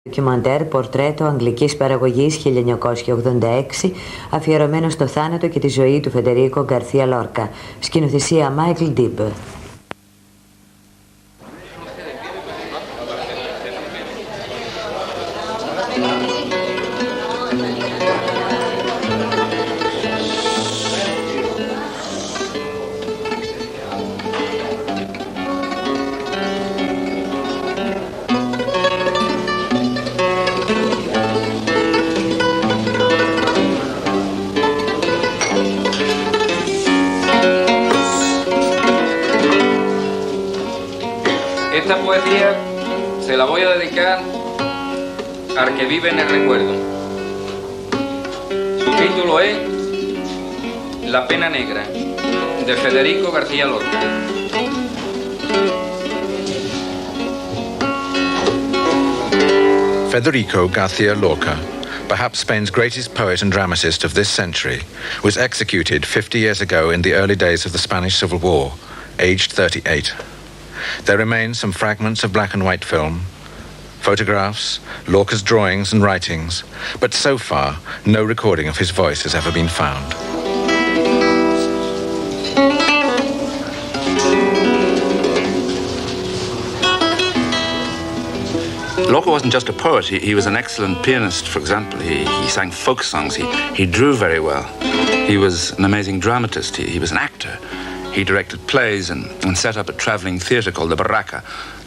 Ντοκιμαντέρ πορτρέτο αγγλικής παραγωγής 1986, αφιερωμένο στο θάνατο και τη ζωή του Φεδερίκο Γκαρθία Λόρκα. Σκηνοθεσία Μάικλ Ντίμπ. Esta poesía se la voy a dedicar al que vive en el recuerdo. Su título es La pena negra, de Federico Γκαρθία Λόρκα. Federico Γκαρθία Lorca, perhaps Spain's greatest poet and dramatist of this century, was executed 50 years ago in the early days of the Spanish Civil War, aged 38. There remain some fragments of black and white film, photographs, Lorca's drawings and writings, but so far, no recording of his voice has ever been found. Lorca wasn't just a poet, he was an excellent pianist, for example. He sang folk songs, he drew very well. He was an amazing dramatist, he was an actor. He directed plays and set up a travelling theatre called the Barraca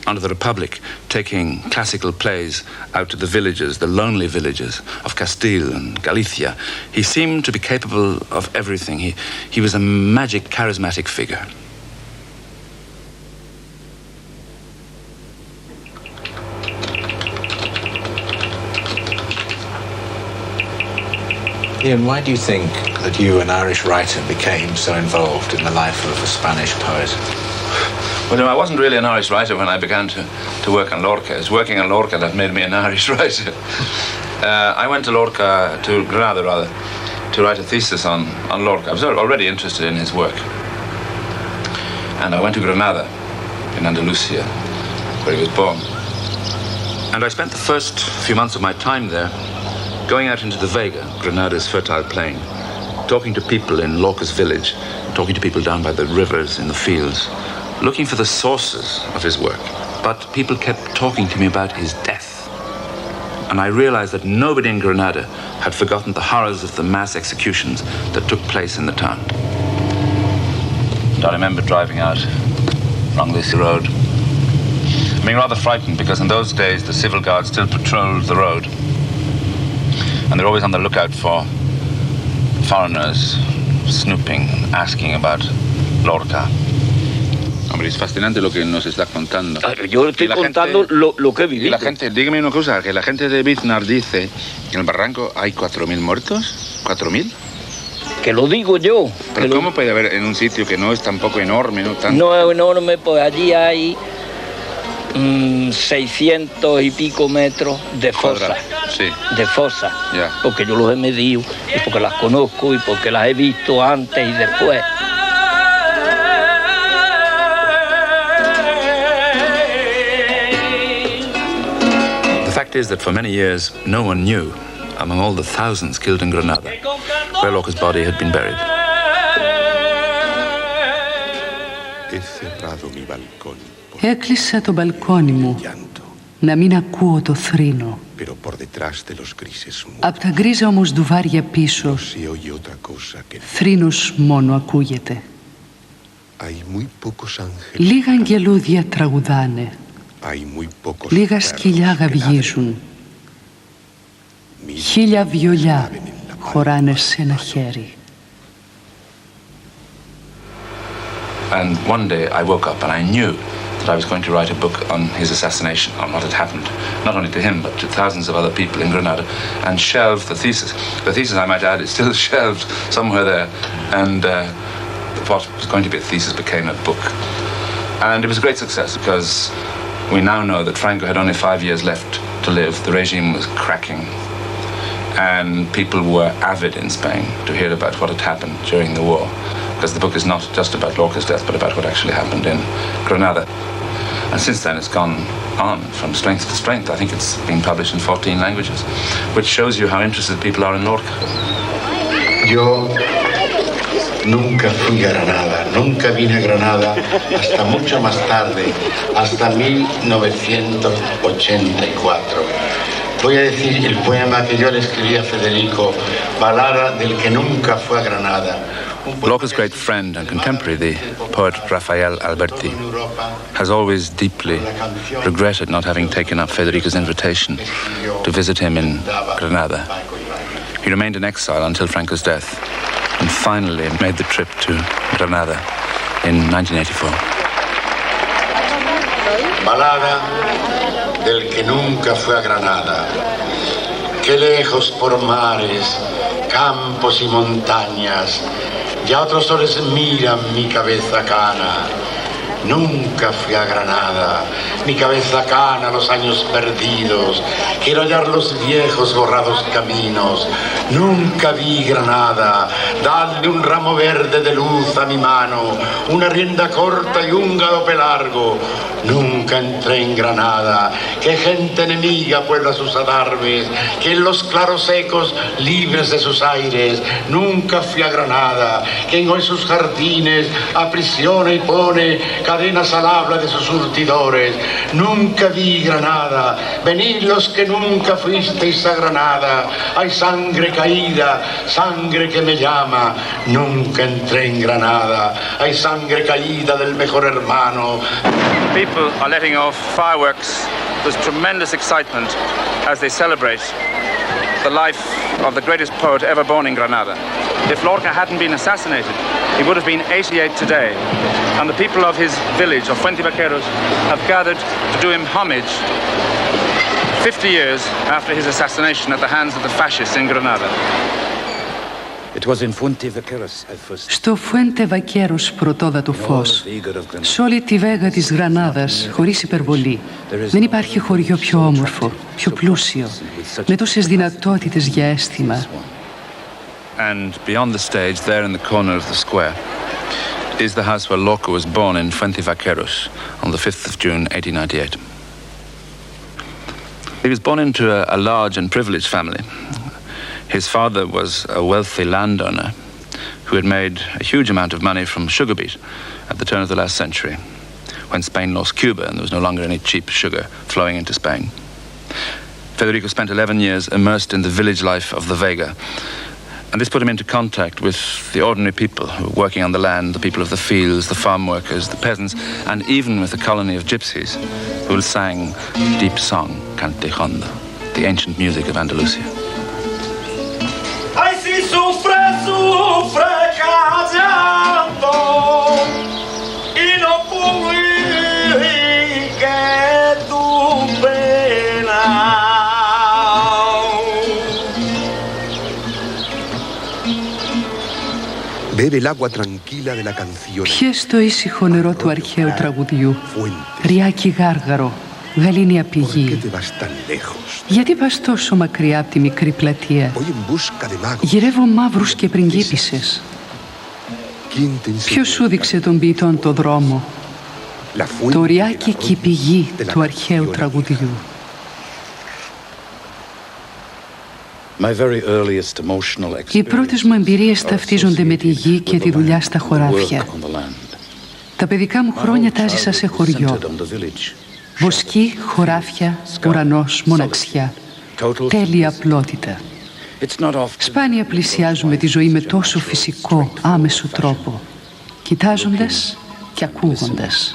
under the Republic, taking classical plays out to the villages, the lonely villages of Castile and Galicia. He seemed to be capable of everything. He was a magic, charismatic figure. Ian, why do you think that you, an Irish writer, became so involved in the life of a Spanish poet? Well, no, I wasn't really an Irish writer when I began to work on Lorca. It's working on Lorca that made me an Irish writer. I went to Granada, to write a thesis on Lorca. I was already interested in his work. And I went to Granada, in Andalusia, where he was born. And I spent the first few months of my time there going out into the Vega, Granada's fertile plain, talking to people in Lorca's village, talking to people down by the rivers, in the fields, looking for the sources of his work. But people kept talking to me about his death. And I realized that nobody in Granada had forgotten the horrors of the mass executions that took place in the town. And I remember driving out along this road, being rather frightened, because in those days the civil guards still patrolled the road. And they're always on the lookout for foreigners snooping, asking about Lorca. Hombre, es fascinante lo que nos está contando. Yo estoy contando lo que he vivido. Y la gente, dígame una cosa, que la gente de Biznar dice que en el barranco hay 4.000 muertos. ¿4.000? Que lo digo yo. Pero ¿cómo puede haber en un sitio que no es tampoco enorme, no tan... No es enorme, pues allí hay 600 y pico metros de fosa. Sí. De fosa. Yeah. Porque yo los he medido, y porque las conozco, y porque las he visto antes y después. The fact is that for many years, no one knew, among all the thousands killed in Granada, where Lorca's body had been buried. Έκλεισα το μπαλκόνι μου, να μην ακούω το θρήνο. Απ' τα γκρίζα όμως ντουβάρια πίσω, θρήνος μόνο ακούγεται. Λίγα αγγελούδια τραγουδάνε, λίγα σκυλιά γαυγίζουν, 1000 βιολιά χωράνε σε ένα χέρι. And one day I woke up and I knew that I was going to write a book on his assassination, on what had happened, not only to him, but to thousands of other people in Granada, and shelved the thesis. The thesis, I might add, is still shelved somewhere there, and what was going to be a thesis became a book. And it was a great success, because we now know that Franco had only 5 years left to live. The regime was cracking, and people were avid in Spain to hear about what had happened during the war. Because the book is not just about Lorca's death, but about what actually happened in Granada. And since then it's gone on from strength to strength. I think it's been published in 14 languages, which shows you how interested people are in Lorca. Yo nunca fui a Granada, nunca vine a Granada hasta mucho más tarde, hasta 1984. Voy a decir el poema que yo le escribí a Federico, Balada del que nunca fue a Granada. Lorca's great friend and contemporary, the poet Rafael Alberti, has always deeply regretted not having taken up Federico's invitation to visit him in Granada. He remained in exile until Franco's death and finally made the trip to Granada in 1984. Balada del que nunca fue a Granada. Qué lejos por mares, campos y montañas, ya otros soles miran mi cabeza cana. Nunca fui a Granada, mi cabeza cana los años perdidos. Quiero hallar los viejos borrados caminos. Nunca vi Granada, dadle un ramo verde de luz a mi mano, una rienda corta y un galope largo. Nunca entré en Granada, que gente enemiga puebla sus adarves, que en los claros ecos libres de sus aires. Nunca fui a Granada, quien hoy sus jardines aprisiona y pone cadenas al habla de sus surtidores. Nunca vi Granada, venid los que nunca fuisteis a Granada. Hay sangre caída, sangre que me llama. Nunca entré en Granada, hay sangre caída del mejor hermano. People are letting off fireworks. There's tremendous excitement as they celebrate the life of the greatest poet ever born in Granada. If Lorca hadn't been assassinated, he would have been 88 today. And the people of his village of Fuente Vaqueros have gathered to do him homage 50 years after his assassination at the hands of the fascists in Granada. Στο Φουέντε Βακέρος πρωτόδατο φως, σ' όλη τη βέγα της Γρανάδας, χωρίς υπερβολή, δεν υπάρχει χωριό πιο όμορφο, πιο πλούσιο, με τόσες δυνατότητες για αίσθημα. And beyond the stage, there in the corner of the square, is the house where Lorca was born in Fuente Vaqueros on the 5th of June, 1898. He was born into a large and privileged family. His father was a wealthy landowner who had made a huge amount of money from sugar beet at the turn of the last century, when Spain lost Cuba and there was no longer any cheap sugar flowing into Spain. Federico spent 11 years immersed in the village life of the Vega, and this put him into contact with the ordinary people who were working on the land, the people of the fields, the farm workers, the peasants, and even with a colony of gypsies who sang deep song, Cante Honda, the ancient music of Andalusia. Ay, si sufre, sufre callando y no publique tu pena. Πιες το ήσυχο νερό του αρχαίου τραγουδιού, ριάκι γάργαρο, γαλήνια πηγή. Γιατί πας τόσο μακριά από τη μικρή πλατεία? Γυρεύω μαύρους και πριγκίπισσες. Ποιος σου δείξε τον ποιητών το δρόμο? Το ριάκι και η πηγή του αρχαίου τραγουδιού. Οι πρώτες μου εμπειρίες ταυτίζονται με τη γη και τη δουλειά στα χωράφια. Τα παιδικά μου χρόνια τα έζησα σε χωριό. Βοσκή, χωράφια, ουρανός, μοναξιά. Τέλεια απλότητα. Σπάνια πλησιάζουμε τη ζωή με τόσο φυσικό, άμεσο τρόπο, κοιτάζοντας και ακούγοντας.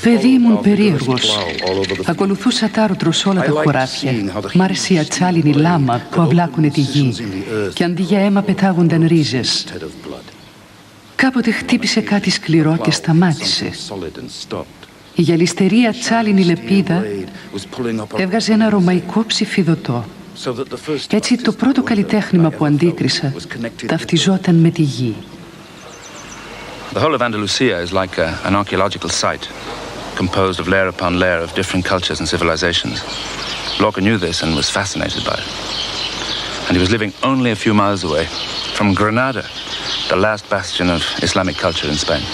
Παιδί ήμουν περίεργος. Ακολουθούσα τάρωτρο σε όλα τα χωράφια. Μ' άρεσε η ατσάλινη λάμα που αυλάκουνε τη γη και αντί για αίμα πετάγονταν ρίζες. Κάποτε χτύπησε κάτι σκληρό και σταμάτησε. Η γυαλιστερή ατσάλινη λεπίδα έβγαζε ένα ρωμαϊκό ψηφιδωτό. Έτσι το πρώτο καλλιτέχνημα που αντίκρισα ταυτιζόταν με τη γη. The whole of Andalusia is like an archaeological site, composed of layer upon layer of different cultures and civilizations. Lorca knew this and was fascinated by it. And he was living only a few miles away from Granada, the last bastion of Islamic culture in Spain.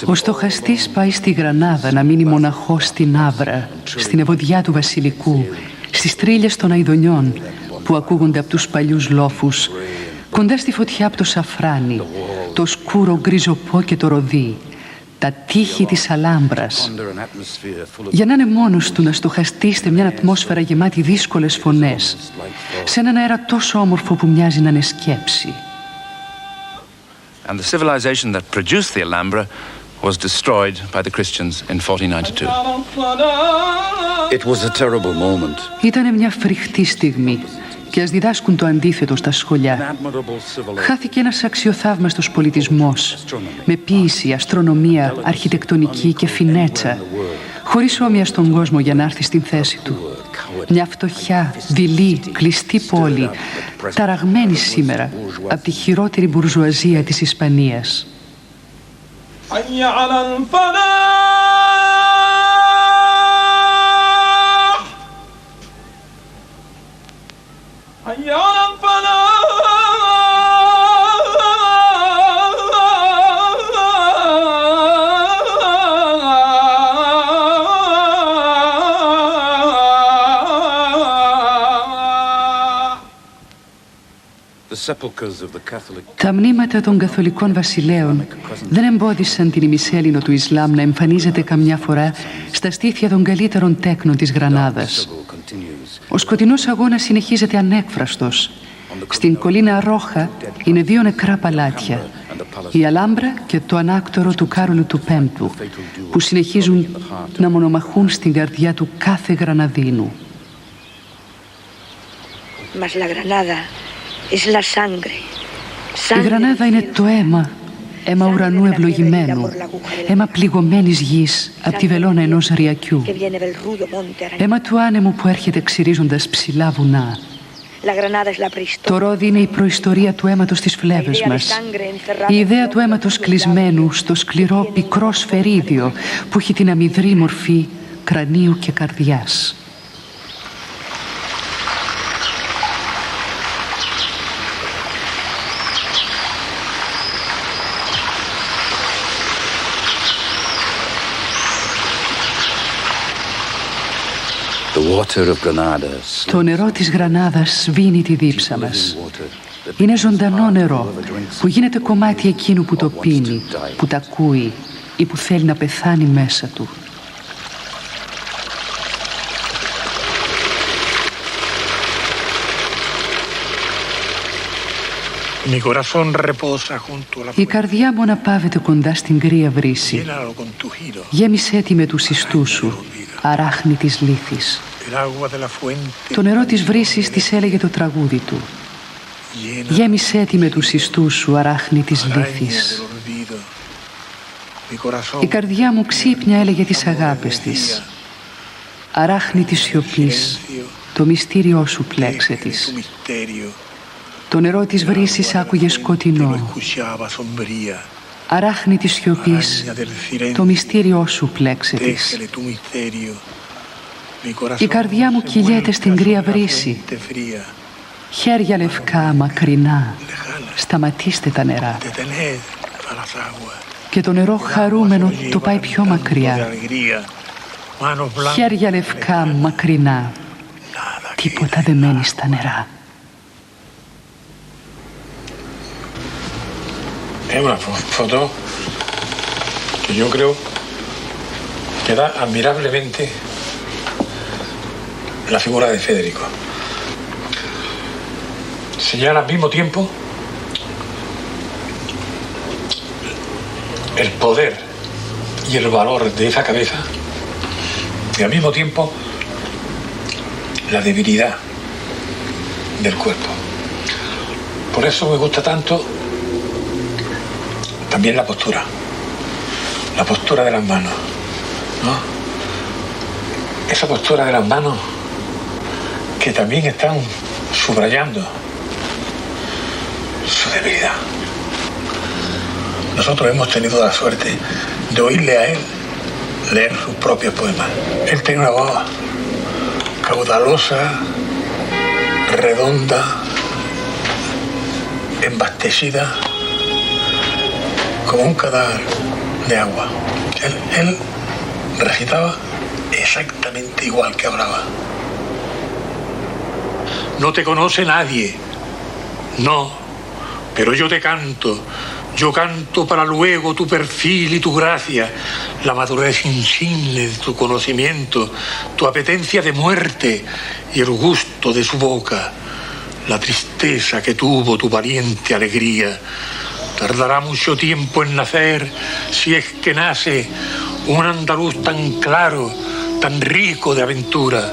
Ο στοχαστής πάει στη Γρανάδα να μείνει μοναχός στην Άβρα, στην ευωδιά του Βασιλικού, στις τρίλιες των Αηδονιών που ακούγονται από τους παλιούς λόφους, κοντά στη φωτιά από το σαφράνι, το σκούρο γκριζοπό και το ροδί, τα τείχη της Αλάμπρας, για να είναι μόνος του να στοχαστεί μια ατμόσφαιρα γεμάτη δύσκολες φωνές, σε έναν αέρα τόσο όμορφο που μοιάζει να είναι σκέψη. And the civilization that produced the Alhambra was destroyed by the Christians in 1492. It was a terrible moment. Ήτανε μια φρικτή στιγμή και ας διδάσκουν το αντίθετο στα σχολιά. Χάθηκε ένας αξιοθαύμαστος πολιτισμός με ποίηση, αστρονομία, αρχιτεκτονική και φινέτσα, χωρίς όμοια στον κόσμο για να έρθει στην θέση του. Μια φτωχιά, δειλή, κλειστή πόλη, ταραγμένη σήμερα από τη χειρότερη μπουρζουαζία της Ισπανίας. Τα μνήματα των καθολικών βασιλέων δεν εμπόδισαν την ημισέλινο του Ισλάμ να εμφανίζεται καμιά φορά στα στήθια των καλύτερων τέκνων της Γρανάδας. Ο σκοτεινός αγώνας συνεχίζεται ανέκφραστος. Στην κολίνα Ρόχα είναι 2 νεκρά παλάτια, η Αλάμπρα και το ανάκτορο του Κάρολου του Πέμπτου, που συνεχίζουν να μονομαχούν στην καρδιά του κάθε Γραναδίνου. Η Γρανάδα είναι το αίμα, αίμα ουρανού ευλογημένου, αίμα πληγωμένης γης από τη βελόνα ενός ριακιού, αίμα του άνεμου που έρχεται ξυρίζοντας ψηλά βουνά. Το ρόδι είναι η προϊστορία του αίματος στις φλέβες μας, η ιδέα του αίματος κλεισμένου στο σκληρό πικρό σφαιρίδιο που έχει την αμυδρή μορφή κρανίου και καρδιάς. Το νερό της Γρανάδας σβήνει τη δίψα μας. Είναι ζωντανό νερό που γίνεται κομμάτι εκείνου που το πίνει, που τα ακούει ή που θέλει να πεθάνει μέσα του. Η καρδιά μου αναπαύεται κοντά στην κρύα βρύση. Γέμισέ τη με τους ιστούς σου, αράχνη της λύθης. Το νερό της βρύσης της έλεγε το τραγούδι του. Γέμισέ τη με τους ιστούς σου, αράχνη της λύθης. Η καρδιά μου ξύπνια έλεγε τις αγάπες της. Αράχνη της σιωπής, το μυστήριό σου πλέξε της. Το νερό της βρύσης άκουγε σκοτεινό. Αράχνη της σιωπής, το μυστήριό σου πλέξε της. Η καρδιά μου κυλιέται στην κρύα βρύση. Χέρια λευκά, μακρινά, σταματήστε τα νερά. Και το νερό χαρούμενο το πάει πιο μακριά. Χέρια λευκά, μακρινά, τίποτα δεν μένει στα νερά. Es una foto que yo creo que da admirablemente la figura de Federico. Señala al mismo tiempo el poder y el valor de esa cabeza y al mismo tiempo la debilidad del cuerpo. Por eso me gusta tanto también la postura de las manos, ¿no? Esa postura de las manos que también están subrayando su debilidad. Nosotros hemos tenido la suerte de oírle a él leer sus propios poemas. Él tiene una voz caudalosa, redonda, embastecida, como un cadáver de agua. Él recitaba exactamente igual que hablaba. No te conoce nadie, no, pero yo te canto. Yo canto para luego tu perfil y tu gracia, la madurez insigne de tu conocimiento, tu apetencia de muerte y el gusto de su boca, la tristeza que tuvo tu valiente alegría. Tardará mucho tiempo en nacer, si es que nace, un andaluz tan claro, tan rico de aventura.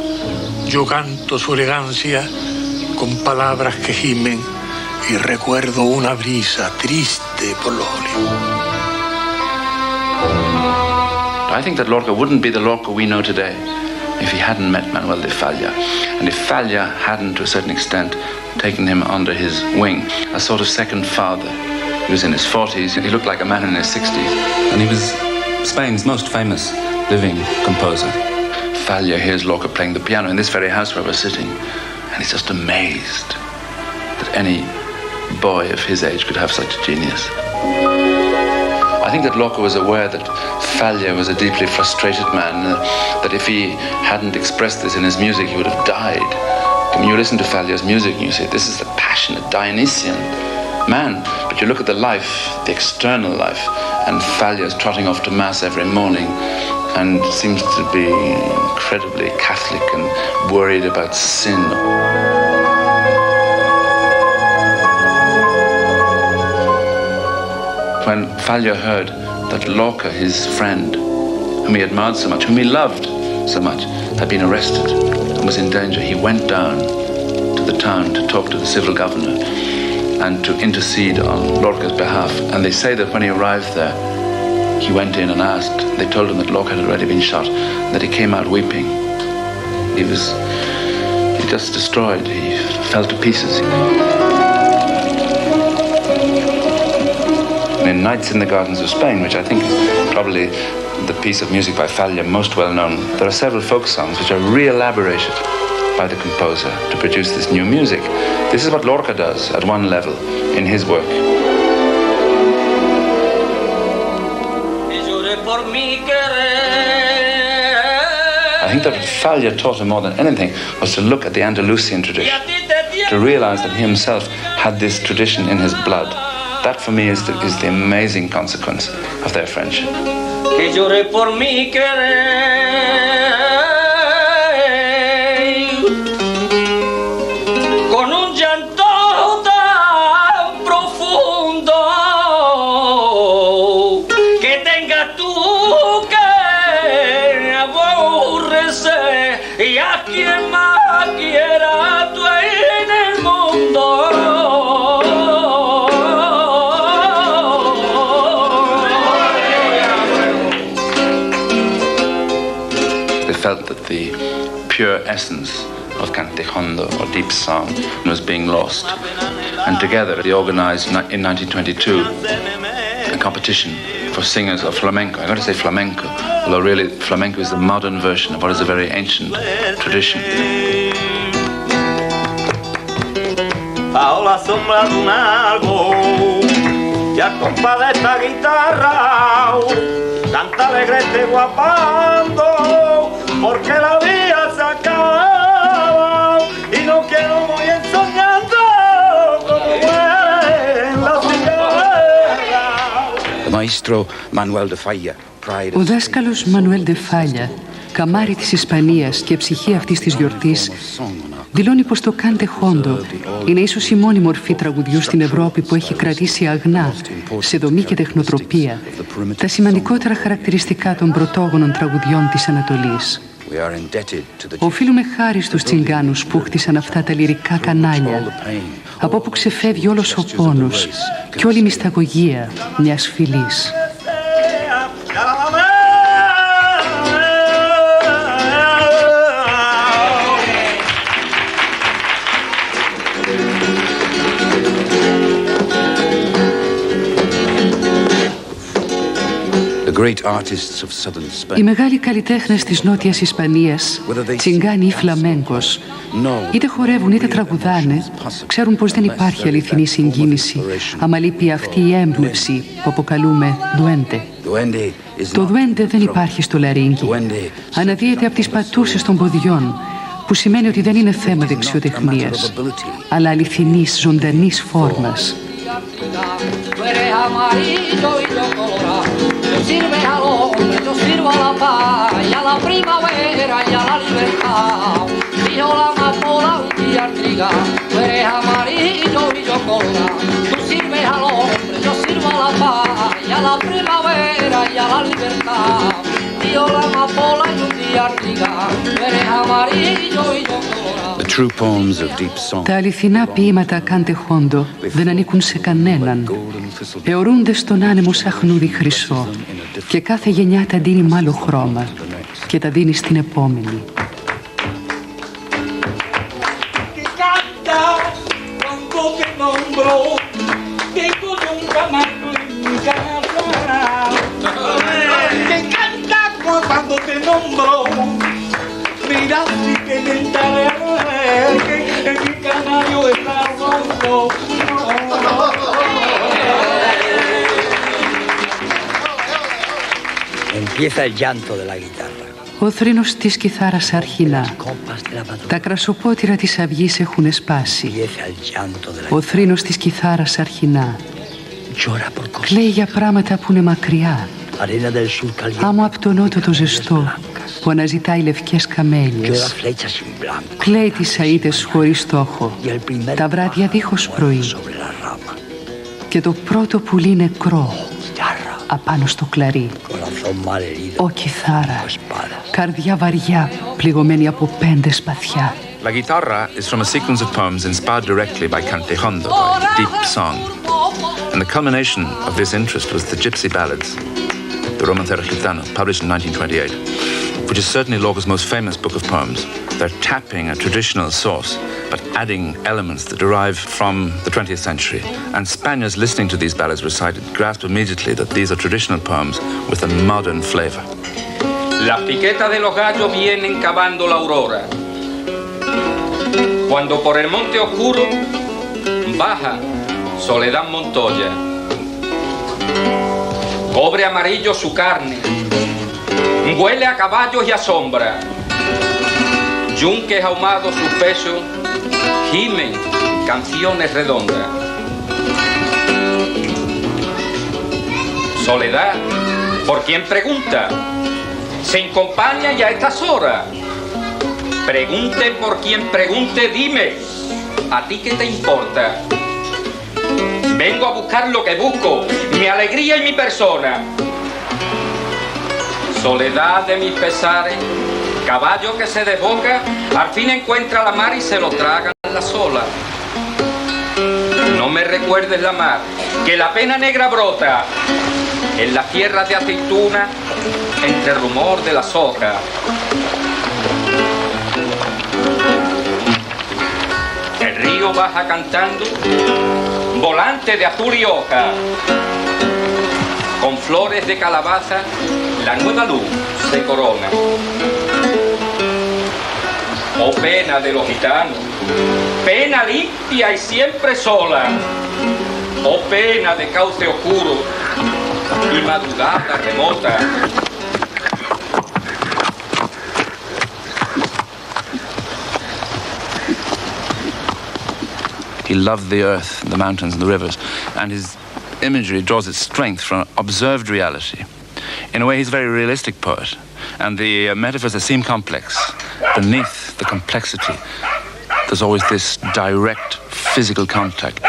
Yo canto su elegancia con palabras que gimen y recuerdo una brisa triste por los olivos. I think that Lorca wouldn't be the Lorca we know today if he hadn't met Manuel de Falla, and if Falla hadn't, to a certain extent, taken him under his wing, a sort of second father. He was in his 40s, he looked like a man in his 60s, and he was Spain's most famous living composer. Falla hears Lorca playing the piano in this very house where we're sitting, and he's just amazed that any boy of his age could have such a genius. I think that Lorca was aware that Falla was a deeply frustrated man, that if he hadn't expressed this in his music, he would have died. When you listen to Falla's music, you say, this is the passionate Dionysian man. But you look at the life, the external life, and Falla's trotting off to Mass every morning and seems to be incredibly Catholic and worried about sin. When Falla heard that Lorca, his friend, whom he admired so much, whom he loved so much, had been arrested and was in danger, he went down to the town to talk to the civil governor and to intercede on Lorca's behalf. And they say that when he arrived there, he went in and asked. They told him that Lorca had already been shot, and that he came out weeping. He just destroyed. He fell to pieces. In Nights in the Gardens of Spain, which I think is probably the piece of music by Falla most well known, there are several folk songs which are re-elaborated by the composer to produce this new music. This is what Lorca does at one level in his work. I think that what Falla taught him more than anything was to look at the Andalusian tradition, to realize that he himself had this tradition in his blood. That for me is the amazing consequence of their friendship. Que llore por mi querer, con un llanto tan profundo, que tenga tú que aborrecer y a quien más quiera tú en el mundo. Felt that the pure essence of cante hondo, or deep song, was being lost. And together they organized in 1922 a competition for singers of flamenco. I'm going to say flamenco, although really flamenco is the modern version of what is a very ancient tradition. Bajo la sombra de un árbol y a compás de esta guitarra canta alegre este guapando, porque la vida se acaba y no quiero morir soñando como en la ciudad. The maestro Manuel de Falla. Ο δάσκαλος Μανουέλ ντε Φάλια, καμάρι της Ισπανίας και ψυχή αυτής της γιορτής, δηλώνει πως το κάντε χόντο είναι ίσως η μόνη μορφή τραγουδιού στην Ευρώπη που έχει κρατήσει αγνά, σε δομή και τεχνοτροπία, τα σημαντικότερα χαρακτηριστικά των πρωτόγονων τραγουδιών της Ανατολής. Οφείλουμε χάρη στους τσιγκάνους που χτίσαν αυτά τα λυρικά κανάλια, από όπου ξεφεύγει όλος ο πόνος και όλη η μυσταγωγία μιας φυλής. Οι μεγάλοι καλλιτέχνες της Νότιας Ισπανίας, τσιγκάνοι ή φλαμέγκος, είτε χορεύουν είτε τραγουδάνε, ξέρουν πως δεν υπάρχει αληθινή συγκίνηση άμα λείπει αυτή η έμπνευση που αποκαλούμε ντουέντε. Το ντουέντε δεν υπάρχει στο λαρίνγκι. Αναδύεται από τις πατούσες των ποδιών, που σημαίνει ότι δεν είναι θέμα δεξιοτεχνίας, αλλά αληθινής, ζωντανής φόρμας. Τα αληθινά ποίηματα κάντε χόντο δεν ανήκουν σε κανέναν. Αιωρούνται στον άνεμο σαχνούδι χρυσό και κάθε γενιά τα δίνει μ' άλλο χρώμα και τα δίνει στην επόμενη. Mira si que me enteré que mi canario está roto. Empieza el llanto de la guitarra. Ο θρήνος της κιθάρας αρχινά. Τα κρασοπότηρα της αυγής έχουν σπάσει. Ο θρήνος της κιθάρας αρχινά. Κλαίει για πράγματα που είναι μακριά. Άμμο από το νότο το ζεστό που αναζητάει λευκές καμέλιες. Κλαίει τις αΐτες χωρίς στόχο, τα βράδια δίχως πρωί. Και το πρώτο πουλί νεκρό απάνω στο κλαρί. Ω κιθάρα, καρδιά βαριά πληγωμένη από 5 σπαθιά. La Guitarra is from a sequence of poems inspired directly by Cante Hondo, by deep song. And the culmination of this interest was the Gypsy Ballads, the Romancero Gitano, published in 1928, which is certainly Lorca's most famous book of poems. They're tapping a traditional source, but adding elements that derive from the 20th century. And Spaniards listening to these ballads recited grasped immediately that these are traditional poems with a modern flavor. Las piquetas de los gallos vienen cavando la aurora. Cuando por el monte oscuro baja Soledad Montoya. Cobre amarillo su carne, huele a caballos y a sombra. Yunques ahumados sus pesos gimen canciones redondas. Soledad, por quien pregunta, se acompaña ya a estas horas. Pregunte por quien pregunte, dime, ¿a ti qué te importa? Vengo a buscar lo que busco, mi alegría y mi persona. Soledad de mis pesares, caballo que se desboca, al fin encuentra la mar y se lo traga la sola. No me recuerdes la mar, que la pena negra brota en las tierras de aceituna, entre el rumor de las hojas. El río baja cantando, volante de azul y hoja, con flores de calabaza, la nueva luz se corona. Oh pena de los gitanos, pena limpia y siempre sola, oh pena de cauce oscuro y madrugada remota. He loved the earth, the mountains and the rivers, and his imagery draws its strength from observed reality. In a way, he's a very realistic poet, and the metaphors that seem complex, beneath the complexity, there's always this direct physical contact.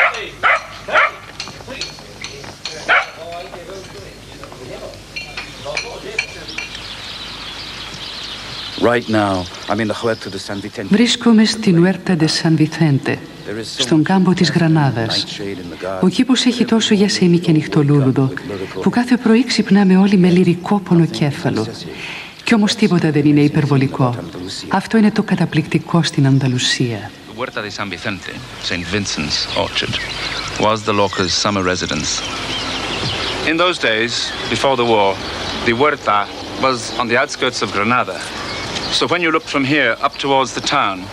Βρίσκομαι στην Huerta de San Vicente, στον κάμπο της Γρανάδας. Ο κήπος έχει τόσο γιασέμι και νυχτολούλουδο, που κάθε πρωί ξυπνάμε όλοι με λυρικό πονοκέφαλο. Κι όμως τίποτα δεν είναι υπερβολικό. Αυτό είναι το καταπληκτικό στην Ανδαλουσία. The Huerta de San Vicente, St. Vincent's orchard, was the Lorca's summer residence. In those days, before the war, the Huerta was on the outskirts of Granada. So when you looked from here up towards the town,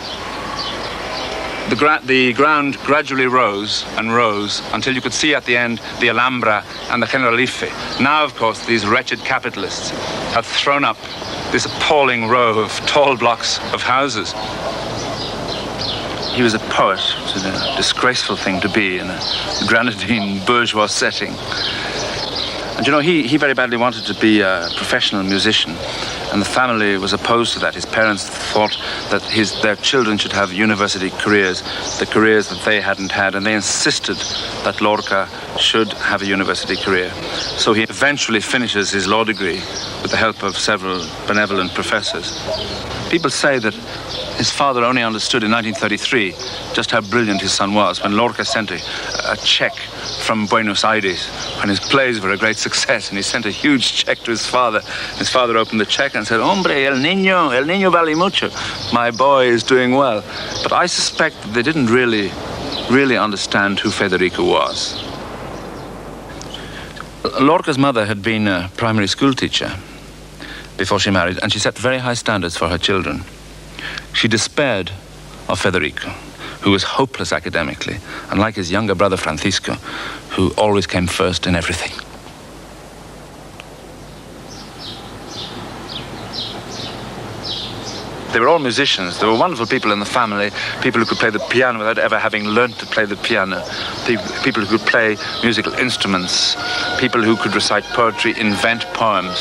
the ground gradually rose and rose until you could see at the end the Alhambra and the Generalife. Now, of course, these wretched capitalists have thrown up this appalling row of tall blocks of houses. He was a poet. It was a disgraceful thing to be in a grenadine bourgeois setting. And you know, he very badly wanted to be a professional musician, and the family was opposed to that. His parents thought that their children should have university careers, the careers that they hadn't had, and they insisted that Lorca should have a university career. So he eventually finishes his law degree with the help of several benevolent professors. People say that his father only understood in 1933 just how brilliant his son was when Lorca sent a check from Buenos Aires when his plays were a great success, and he sent a huge check to his father. His father opened the check and said, "Hombre, el niño vale mucho. My boy is doing well." But I suspect that they didn't really understand who Federico was. Lorca's mother had been a primary school teacher before she married, and she set very high standards for her children. She despaired of Federico, who was hopeless academically, unlike his younger brother Francisco, who always came first in everything. They were all musicians. They were wonderful people in the family, people who could play the piano without ever having learnt to play the piano, people who could play musical instruments, people who could recite poetry, invent poems.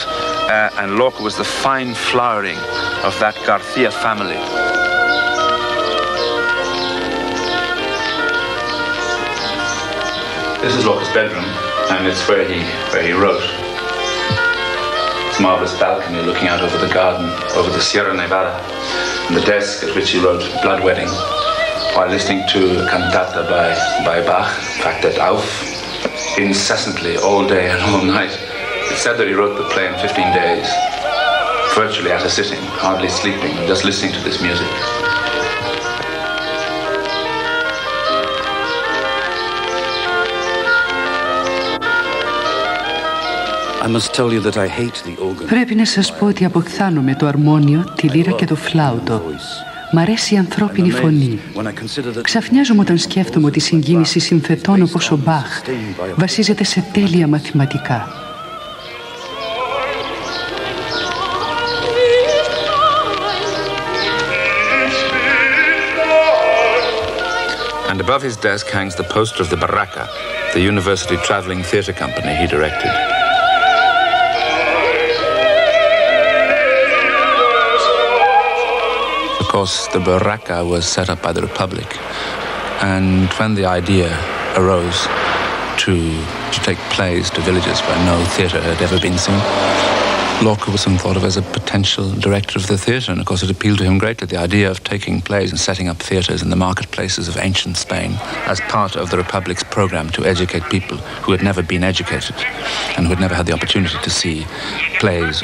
And Lorca was the fine flowering of that Garthia family. This is Lorca's bedroom, and it's where he wrote. It's a marvelous balcony looking out over the garden, over the Sierra Nevada, and the desk at which he wrote Blood Wedding, while listening to a cantata by Bach, in fact, at Auf, incessantly, all day and all night. It's said that he wrote the play in 15 days, virtually at a sitting, hardly sleeping, just listening to this music. Πρέπει να σας πω ότι αποκτάνομαι το αρμόνιο, τη λύρα και το φλάουτο. Μ' αρέσει η ανθρώπινη φωνή. Ξαφνιάζομαι όταν σκέφτομαι ότι η συγκίνηση συνθετών όπως ο Μπαχ βασίζεται σε τέλεια μαθηματικά. And above his desk hangs the poster of the Barraca, the university traveling theatre company he directed. Of course, the Barraca was set up by the Republic, and when the idea arose to take plays to villages where no theatre had ever been seen, Lorca was thought of as a potential director of the theatre, and of course it appealed to him greatly, the idea of taking plays and setting up theatres in the marketplaces of ancient Spain as part of the Republic's program to educate people who had never been educated and who had never had the opportunity to see plays.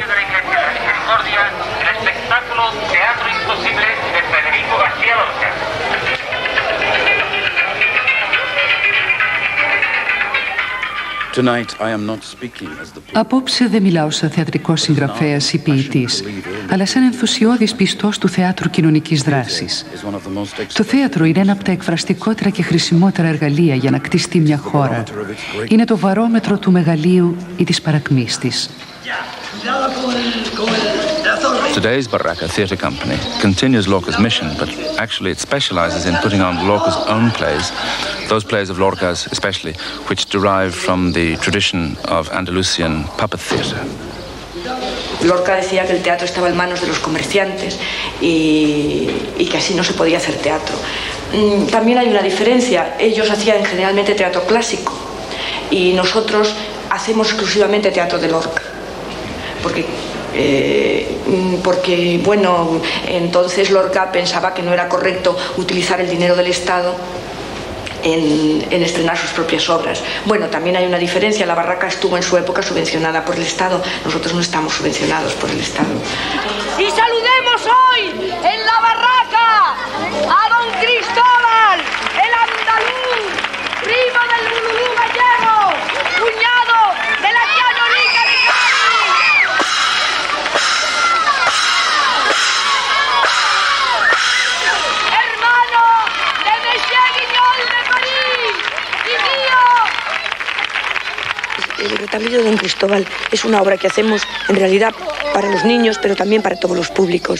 Απόψε δεν μιλάω σαν θεατρικός συγγραφέας ή ποιητής, αλλά σαν ενθουσιώδης πιστός του θεάτρου κοινωνικής δράσης. Το θέατρο είναι ένα από τα εκφραστικότερα και χρησιμότερα εργαλεία για να κτιστεί μια χώρα. Είναι το βαρόμετρο του μεγαλείου ή της παρακμής της. Today's Barraca Theatre Company continues Lorca's mission, but actually it specializes in putting on Lorca's own plays, those plays of Lorca's especially, which derive from the tradition of Andalusian puppet theatre. Lorca decía que el teatro estaba en manos de los comerciantes y que así no se podía hacer teatro. También hay una diferencia. Ellos hacían generalmente teatro clásico y nosotros hacemos exclusivamente teatro de Lorca. Porque, bueno, entonces Lorca pensaba que no era correcto utilizar el dinero del Estado en estrenar sus propias obras. Bueno, también hay una diferencia. La Barraca estuvo en su época subvencionada por el Estado. Nosotros no estamos subvencionados por el Estado. Y saludemos hoy en la Barraca a don Cristóbal, el andaluz, primo del Bululú gallego, cuñado de la tía Norica de Cádiz. tablillo de Don Cristóbal es una obra que hacemos en realidad para los niños, pero también para todos los públicos.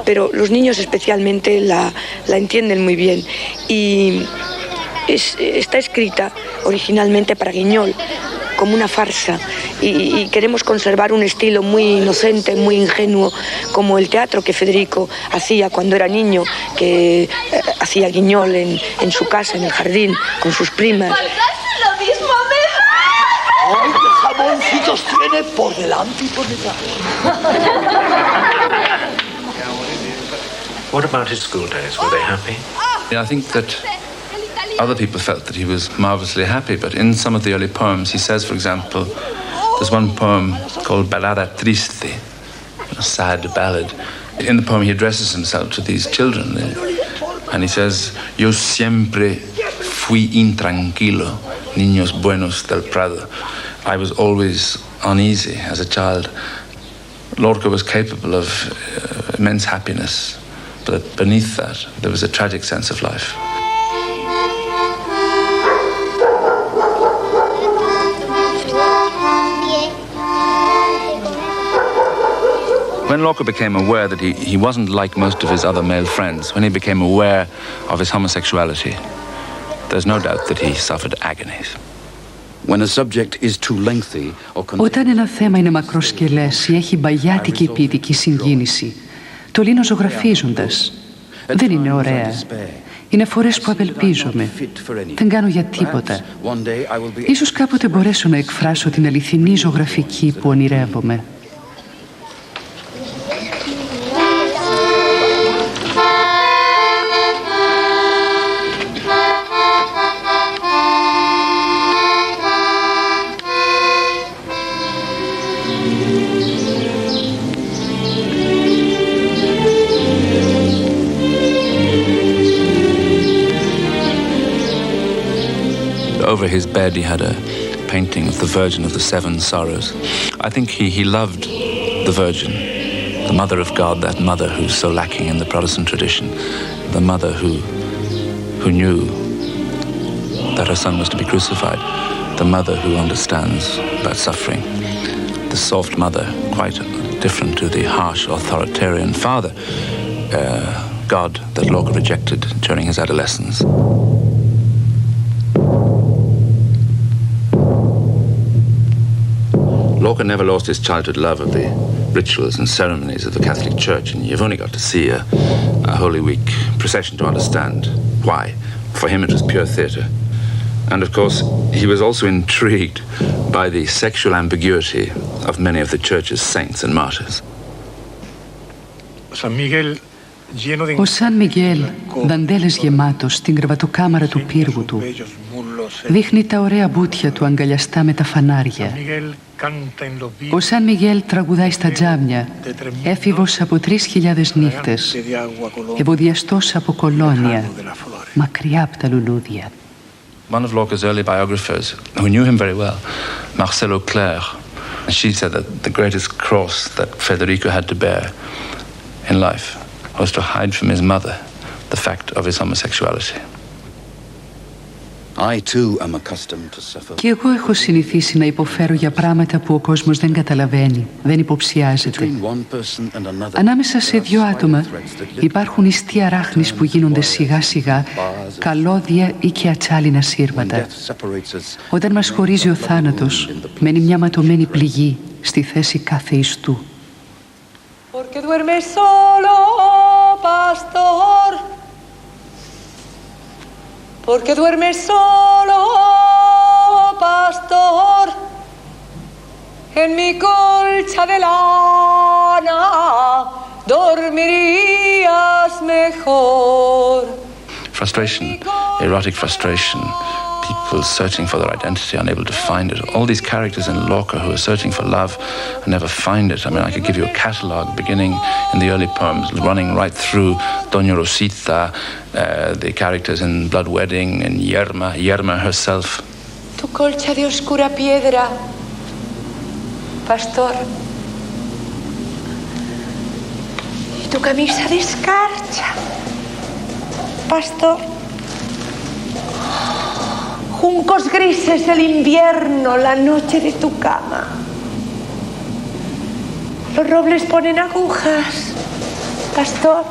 Pero los niños especialmente la entienden muy bien. Y está escrita originalmente para Guiñol, como una farsa, y queremos conservar un estilo muy inocente, muy ingenuo, como el teatro que Federico hacía cuando era niño, que hacía Guiñol en su casa, en el jardín, con sus primas. Lo mismo me da. ¡Ay, qué jamoncitos tiene por delante y por detrás! What about his school days? Were they happy? I think that other people felt that he was marvelously happy, but in some of the early poems, he says, for example, there's one poem called Ballada Triste, a sad ballad. In the poem, he addresses himself to these children, and he says, Yo siempre fui intranquilo, niños buenos del Prado. I was always uneasy as a child. Lorca was capable of immense happiness, but beneath that, there was a tragic sense of life. When Lorca became aware that he wasn't like most of his other male friends, when he became aware of his homosexuality, there's no doubt that he suffered agonies. When a subject is too lengthy or Όταν ένα θέμα είναι μακροσκελές ή έχει μπαγιάτικη ποιητική συγκίνηση, το λύνω ζωγραφίζοντας. Δεν είναι ωραία. Είναι φορές που απελπίζομαι. Δεν κάνω για τίποτα. Ίσως κάποτε μπορέσω να εκφράσω την αληθινή ζωγραφική που ονειρεύομαι. Over his bed he had a painting of the Virgin of the Seven Sorrows. I think he loved the Virgin, the Mother of God, that mother who's so lacking in the Protestant tradition, the mother who knew that her son was to be crucified, the mother who understands about suffering, the soft mother, quite different to the harsh authoritarian father, God that Lorca rejected during his adolescence. Lorca never lost his childhood love of the rituals and ceremonies of the Catholic Church, and you've only got to see a Holy Week procession to understand why. For him it was pure theatre. And of course, he was also intrigued by the sexual ambiguity of many of the Church's saints and martyrs. Ο Σαν Μιγέλ, δαντέλες γεμάτος στην κρεβατοκάμαρα του πύργου του, δείχνει τα ωραία μπούτια του αγκαλιαστά με τα φανάρια. Ο Σαν Μιγέλ τραγουδάει στα τζάμια, έφηβος από 3.000 νύχτες, ευωδιαστός από κολόνια, μακριά από τα λουλούδια. One of Lorca's early biographers, who knew him very well, Marcelo Claire, she said that the greatest cross that Federico had to bear in life was to hide from his mother the fact of his homosexuality. Και εγώ έχω συνηθίσει να υποφέρω για πράγματα που ο κόσμος δεν καταλαβαίνει, δεν υποψιάζεται. Ανάμεσα σε δύο άτομα υπάρχουν ιστοί αράχνης που γίνονται σιγά σιγά, καλώδια ή και ατσάλινα σύρματα. Όταν μας χωρίζει ο θάνατος, μένει μια ματωμένη πληγή στη θέση κάθε ιστού. Porque duerme solo, pastor. Porque duerme solo, pastor. En mi colcha de lana dormirías mejor. Frustration, erotic frustration, people searching for their identity, unable to find it. All these characters in Lorca who are searching for love and never find it. I mean, I could give you a catalogue beginning in the early poems, running right through Doña Rosita, the characters in Blood Wedding, and Yerma herself. Tu colcha de oscura piedra, pastor. Y tu camisa de escarcha, pastor. juncos grises del invierno, la noche de tu cama. Los robles ponen agujas, pastor,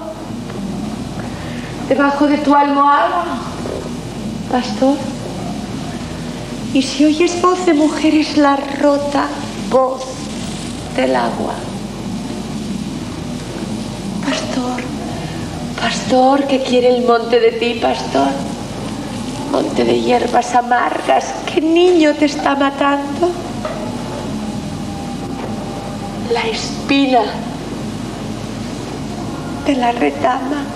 debajo de tu almohada, pastor. Y si oyes voz de mujer es la rota voz del agua. Pastor, pastor, ¿qué quiere el monte de ti, pastor? Monte de hierbas amargas, ¿qué niño te está matando? La espina de la retama.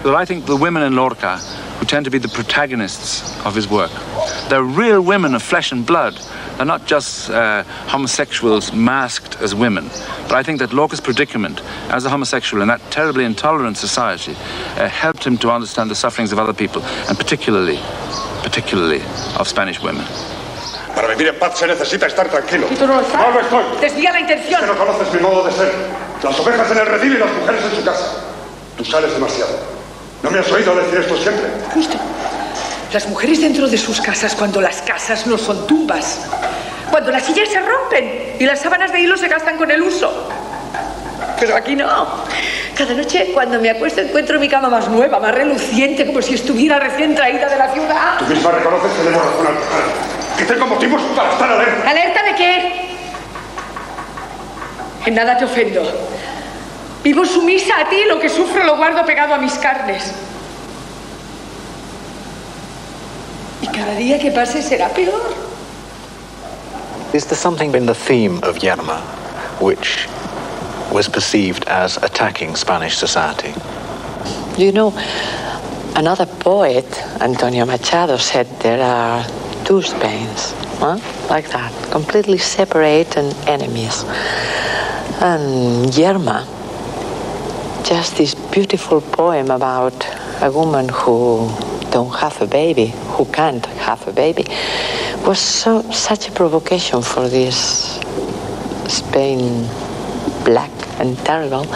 But I think the women in Lorca, who tend to be the protagonists of his work, they're real women of flesh and blood. They're not just homosexuals masked as women. But I think that Lorca's predicament as a homosexual in that terribly intolerant society helped him to understand the sufferings of other people, and particularly of Spanish women. Para vivir en paz se necesita estar tranquilo. ¿Y tú no lo estás? No lo estoy. Desvía la intención. Es que no conoces mi modo de ser. Las ovejas en el redil y las mujeres en su casa. Tú sales demasiado. ¿No me has oído decir esto siempre? Justo. Las mujeres dentro de sus casas cuando las casas no son tumbas. Cuando las sillas se rompen y las sábanas de hilo se gastan con el uso. Pero aquí no. Cada noche cuando me acuesto encuentro mi cama más nueva, más reluciente, como si estuviera recién traída de la ciudad. Tú misma reconoces que debo razón al quejarme. Que tengo motivos para estar alerta. ¿Alerta de qué? En nada te ofendo. Vivo sumisa a ti, lo que sufro lo guardo pegado a mis carnes. Y cada día que pase será peor. Is there something in the theme of Yerma which was perceived as attacking Spanish society? You know, another poet, Antonio Machado, said there are two Spains, like that, completely separate and enemies. And Yerma, just this beautiful poem about a woman who don't have a baby, who can't have a baby, was such a provocation for this Spain black and terrible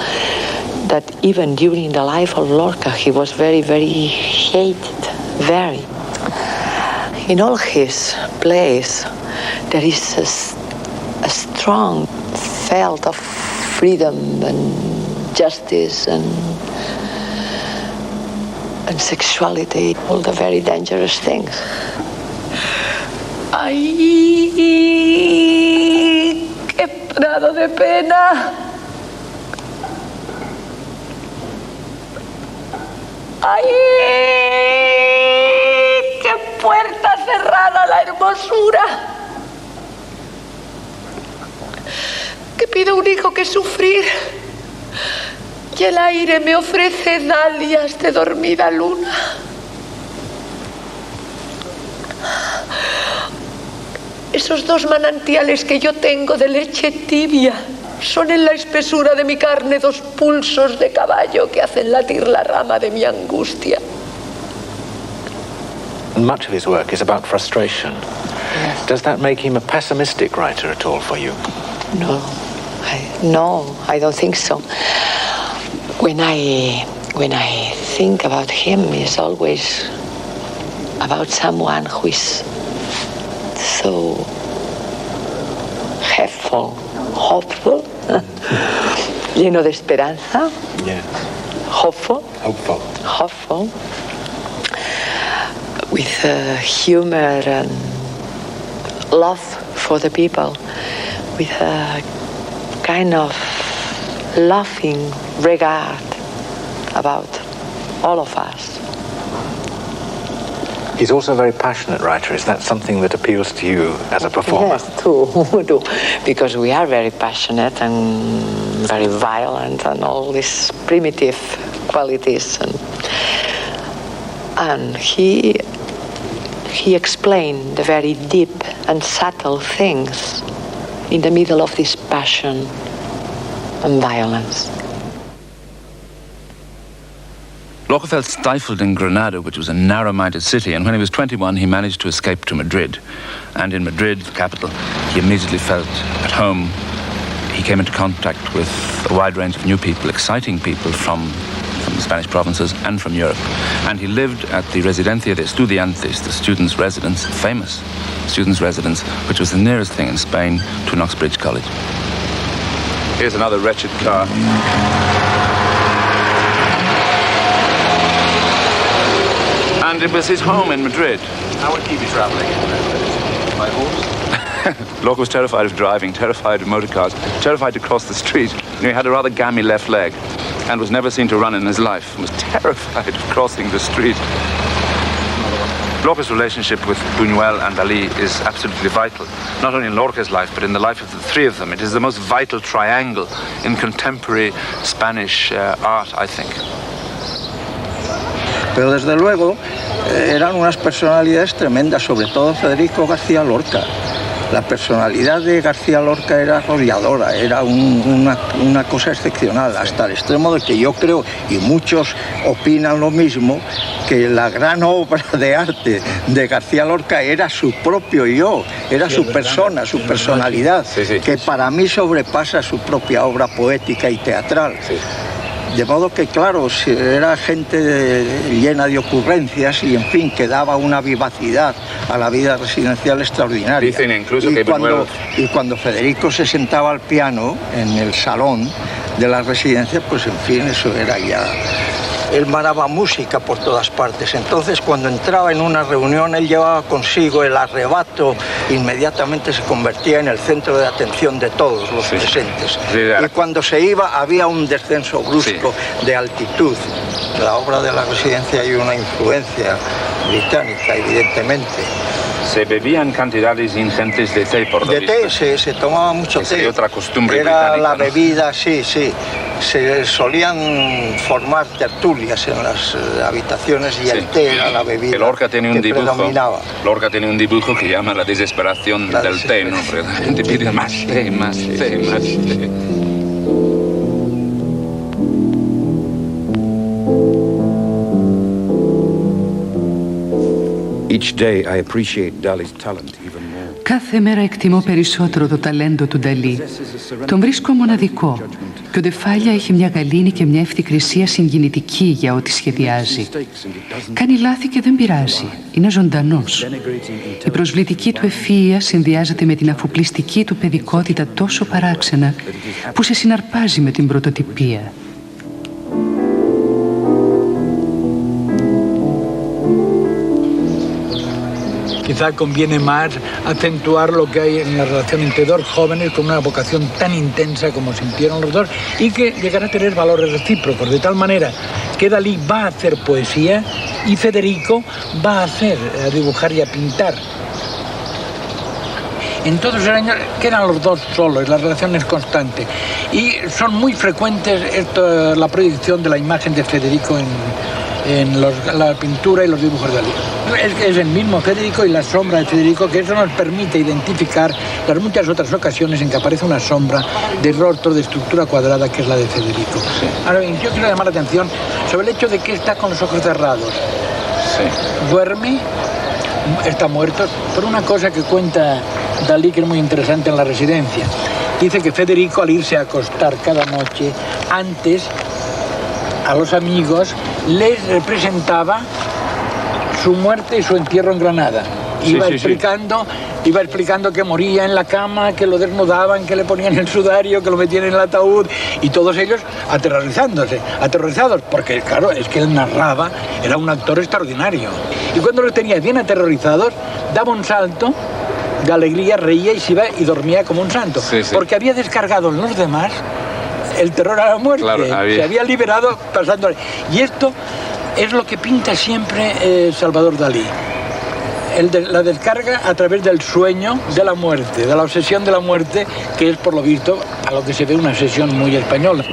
that even during the life of Lorca he was very, very hated, very. In all his plays there is a strong felt of freedom and justice and sexuality, all the very dangerous things. ¡Ay! ¡Qué prado de pena! ¡Ay! ¡Qué puerta cerrada la hermosura! Que pido un hijo que sufrir y el aire me ofrece dalias de dormida luna. Esos dos manantiales que yo tengo de leche tibia son en la espesura de mi carne dos pulsos de caballo que hacen latir la rama de mi angustia. Much of his work is about frustration. Yes. Does that make him a pessimistic writer at all for you? No, I don't think so. When I think about him, it's always about someone who is so hopeful, lleno de esperanza. Yeah. Hopeful. With humor and love for the people, with a kind of laughing regard about all of us. He's also a very passionate writer. Is that something that appeals to you as a performer? Yes, too, because we are very passionate and very violent and all these primitive qualities. And he explained the very deep and subtle things in the middle of this passion and violence. Lorca felt stifled in Granada, which was a narrow-minded city, and when he was 21, he managed to escape to Madrid. And in Madrid, the capital, he immediately felt at home. He came into contact with a wide range of new people, exciting people from from the Spanish provinces and from Europe. And he lived at the Residencia de Estudiantes, the students' residence, famous students' residence, which was the nearest thing in Spain to an Oxbridge College. Here's another wretched car. And it was his home in Madrid. How would he be traveling? By horse? Lorca was terrified of driving, terrified of motor cars, terrified to cross the street. He had a rather gammy left leg and was never seen to run in his life and was terrified of crossing the street. Lorca's relationship with Buñuel and Dalí is absolutely vital, not only in Lorca's life, but in the life of the three of them. It is the most vital triangle in contemporary Spanish art, I think. Pero desde luego eran unas personalidades tremendas, sobre todo Federico Gárdía Lorca. La personalidad de Gárdía Lorca era arrolladora, era una cosa excepcional, hasta el extremo de que yo creo, y muchos opinan lo mismo, que la gran obra de arte de Gárdía Lorca era su propio yo, era su persona, su personalidad, que para mí sobrepasa su propia obra poética y teatral. De modo que, claro, era gente llena de ocurrencias y, en fin, que daba una vivacidad a la vida residencial extraordinaria. Dicen incluso y cuando Federico se sentaba al piano en el salón de la residencia, pues, en fin, eso era ya... Él manaba música por todas partes. Entonces, cuando entraba en una reunión, él llevaba consigo el arrebato, inmediatamente se convertía en el centro de atención de todos los presentes. Y cuando se iba, había un descenso brusco de altitud. En la obra de la residencia hay una influencia británica, evidentemente. Se bebían cantidades ingentes de té, por lo visto. De té, se tomaba mucho té. Otra costumbre era británica, la bebida, sí. Se solían formar tertulias en las habitaciones y el té era la bebida Lorca tiene un dibujo, predominaba. Lorca tiene un dibujo que llama la desesperación del té, ¿no? Porque la gente pide más té, más té, más té. Each day I appreciate Dali's talent even more. Κάθε μέρα εκτιμώ περισσότερο το ταλέντο του Νταλή. Τον βρίσκω μοναδικό και ο Ντεφάλια έχει μια γαλήνη και μια ευθυκρισία συγκινητική για ό,τι σχεδιάζει. Κάνει λάθη και δεν πειράζει. Είναι ζωντανός. Η προσβλητική του ευφυΐα συνδυάζεται με την αφουπλιστική του παιδικότητα τόσο παράξενα που σε συναρπάζει με την πρωτοτυπία. Quizá conviene más acentuar lo que hay en la relación entre dos jóvenes con una vocación tan intensa como sintieron los dos y que llegará a tener valores recíprocos, de tal manera que Dalí va a hacer poesía y Federico va a dibujar y a pintar. En todos los años quedan los dos solos, la relación es constante y son muy frecuentes la proyección de la imagen de Federico en la pintura y los dibujos de Dalí. Es el mismo Federico y la sombra de Federico, que eso nos permite identificar las muchas otras ocasiones en que aparece una sombra de rostro de estructura cuadrada que es la de Federico. Ahora bien, yo quiero llamar la atención sobre el hecho de que está con los ojos cerrados. Duerme, está muerto, por una cosa que cuenta Dalí que es muy interesante en la residencia. Dice que Federico, al irse a acostar cada noche, antes a los amigos les representaba su muerte y su entierro en Granada. Iba explicando que moría en la cama, que lo desnudaban, que le ponían el sudario, que lo metían en el ataúd, y todos ellos aterrorizados, porque claro, es que él narraba, era un actor extraordinario. Y cuando los tenía bien aterrorizados, daba un salto de alegría, reía y se iba y dormía como un santo, porque había descargado en los demás el terror a la muerte, se había liberado pasando. Y esto es lo que pinta siempre Salvador Dalí. La descarga a través del sueño de la muerte, de la obsesión de la muerte, que es por lo visto a lo que se ve una obsesión muy española.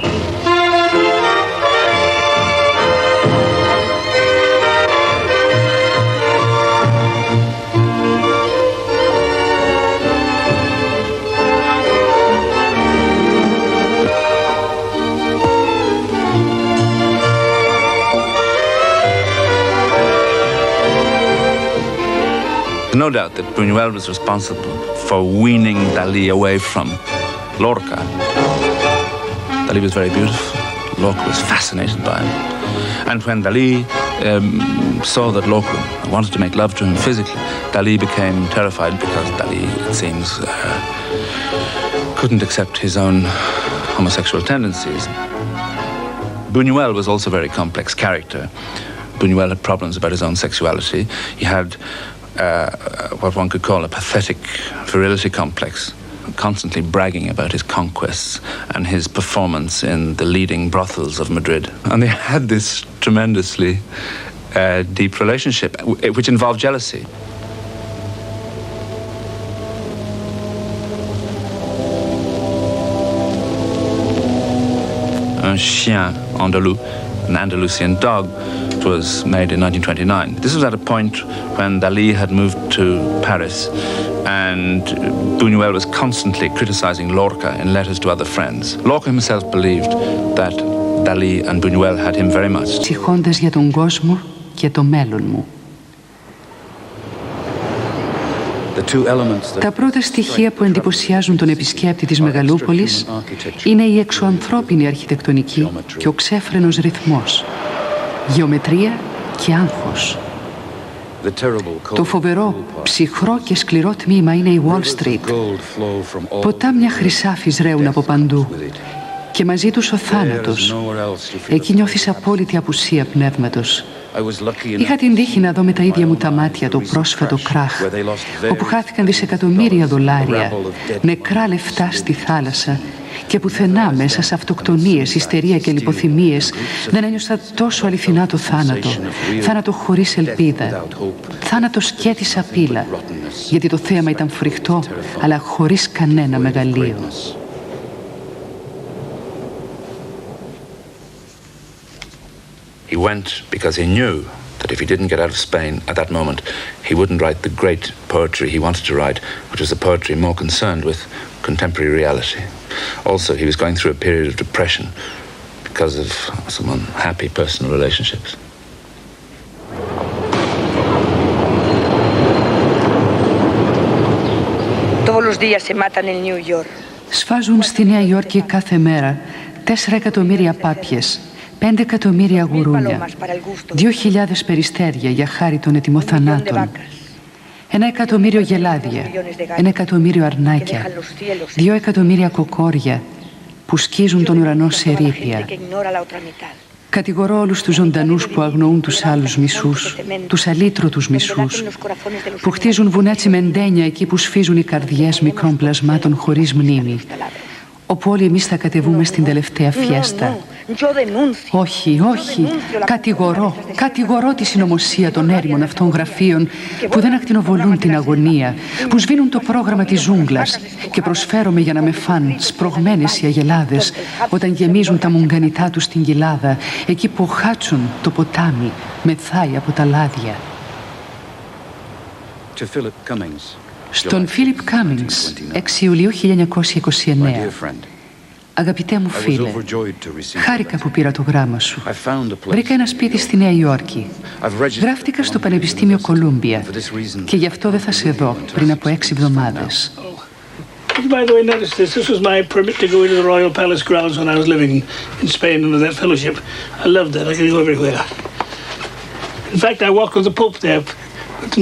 No doubt that Buñuel was responsible for weaning Dalí away from Lorca. Dalí was very beautiful. Lorca was fascinated by him. And when Dali saw that Lorca wanted to make love to him physically, Dali became terrified because Dali, it seems, couldn't accept his own homosexual tendencies. Buñuel was also a very complex character. Buñuel had problems about his own sexuality. He had what one could call a pathetic virility complex, constantly bragging about his conquests and his performance in the leading brothels of Madrid. And they had this tremendously deep relationship, which involved jealousy. Un chien andalou, an Andalusian dog, was made in 1929. This was at a point when Dali had moved to Paris and Buñuel was constantly criticizing Lorca in letters to other friends. Lorca himself believed that Dali and Buñuel had him very much. Ψυχώντας για τον κόσμο και το μέλλον μου. Τα πρώτα στοιχεία που εντυπωσιάζουν τον επισκέπτη της μεγαλούπολης είναι η εξωανθρώπινη αρχιτεκτονική και ο ξέφρενος ρυθμός, γεωμετρία και άγχος. Το φοβερό, ψυχρό και σκληρό τμήμα είναι η Wall Street. Ποτάμια χρυσάφης ρέουν από παντού και μαζί τους ο θάνατος. Εκεί νιώθεις απόλυτη απουσία πνεύματος. Είχα την τύχη να δω με τα ίδια μου τα μάτια το πρόσφατο κράχ, όπου χάθηκαν δισεκατομμύρια δολάρια, νεκρά λεφτά στη θάλασσα και πουθενά μέσα σε αυτοκτονίες, ιστερία και λιποθυμίες δεν ένιωσα τόσο αληθινά το θάνατο. Θάνατο χωρίς ελπίδα. Θάνατο σκέτη σαπίλα. Γιατί το θέαμα ήταν φρικτό, αλλά χωρίς κανένα μεγαλείο. He went because he knew that if he didn't get out of Spain at that moment, he wouldn't write the great poetry he wanted to write, which was a poetry more concerned with contemporary reality. Also, he was going through a period of depression because of some unhappy personal relationships. Todos los días se matan en New York. Σφάζουν στη Νέα Υόρκη κάθε μέρα 4 εκατομμύρια πάπιες, 5 εκατομμύρια γουρούνια, 2.000 περιστέρια για χάρη των ετοιμοθανάτων, 1 εκατομμύριο γελάδια, 1 εκατομμύριο αρνάκια, 2 εκατομμύρια κοκόρια που σκίζουν τον ουρανό σε ρήπια. Κατηγορώ όλους τους ζωντανούς που αγνοούν τους άλλους μισούς, τους αλήτρωτους μισούς, που χτίζουν βουνά τσιμεντένια εκεί που σφίζουν οι καρδιές μικρών πλασμάτων χωρίς μνήμη, όπου όλοι εμείς θα κατεβούμε στην τελευταία φιέστα. Όχι, όχι, κατηγορώ τη συνωμοσία των έρημων αυτών γραφείων που δεν ακτινοβολούν την αγωνία, που σβήνουν το πρόγραμμα της ζούγκλας και προσφέρομαι για να με φαν σπρωγμένες οι αγελάδες όταν γεμίζουν τα μουγγανιτά τους στην κοιλάδα, εκεί που χάτσουν το ποτάμι μεθάει από τα λάδια. Στον Φίλιπ Κάμινγκς, 6 Ιουλίου 1929. Αγαπητέ μου φίλε, χάρηκα που πήρα το γράμμα σου. Βρήκα ένα σπίτι στη Νέα Υόρκη. Γράφτηκα στο Πανεπιστήμιο Κολούμπια και γι' αυτό δεν θα σε δω πριν από 6 εβδομάδες. By the way, notice this. This was my permit to go into the Royal Palace grounds when I was living in Spain under that fellowship. I loved that. I could go everywhere. In fact, I walked with the Pope there,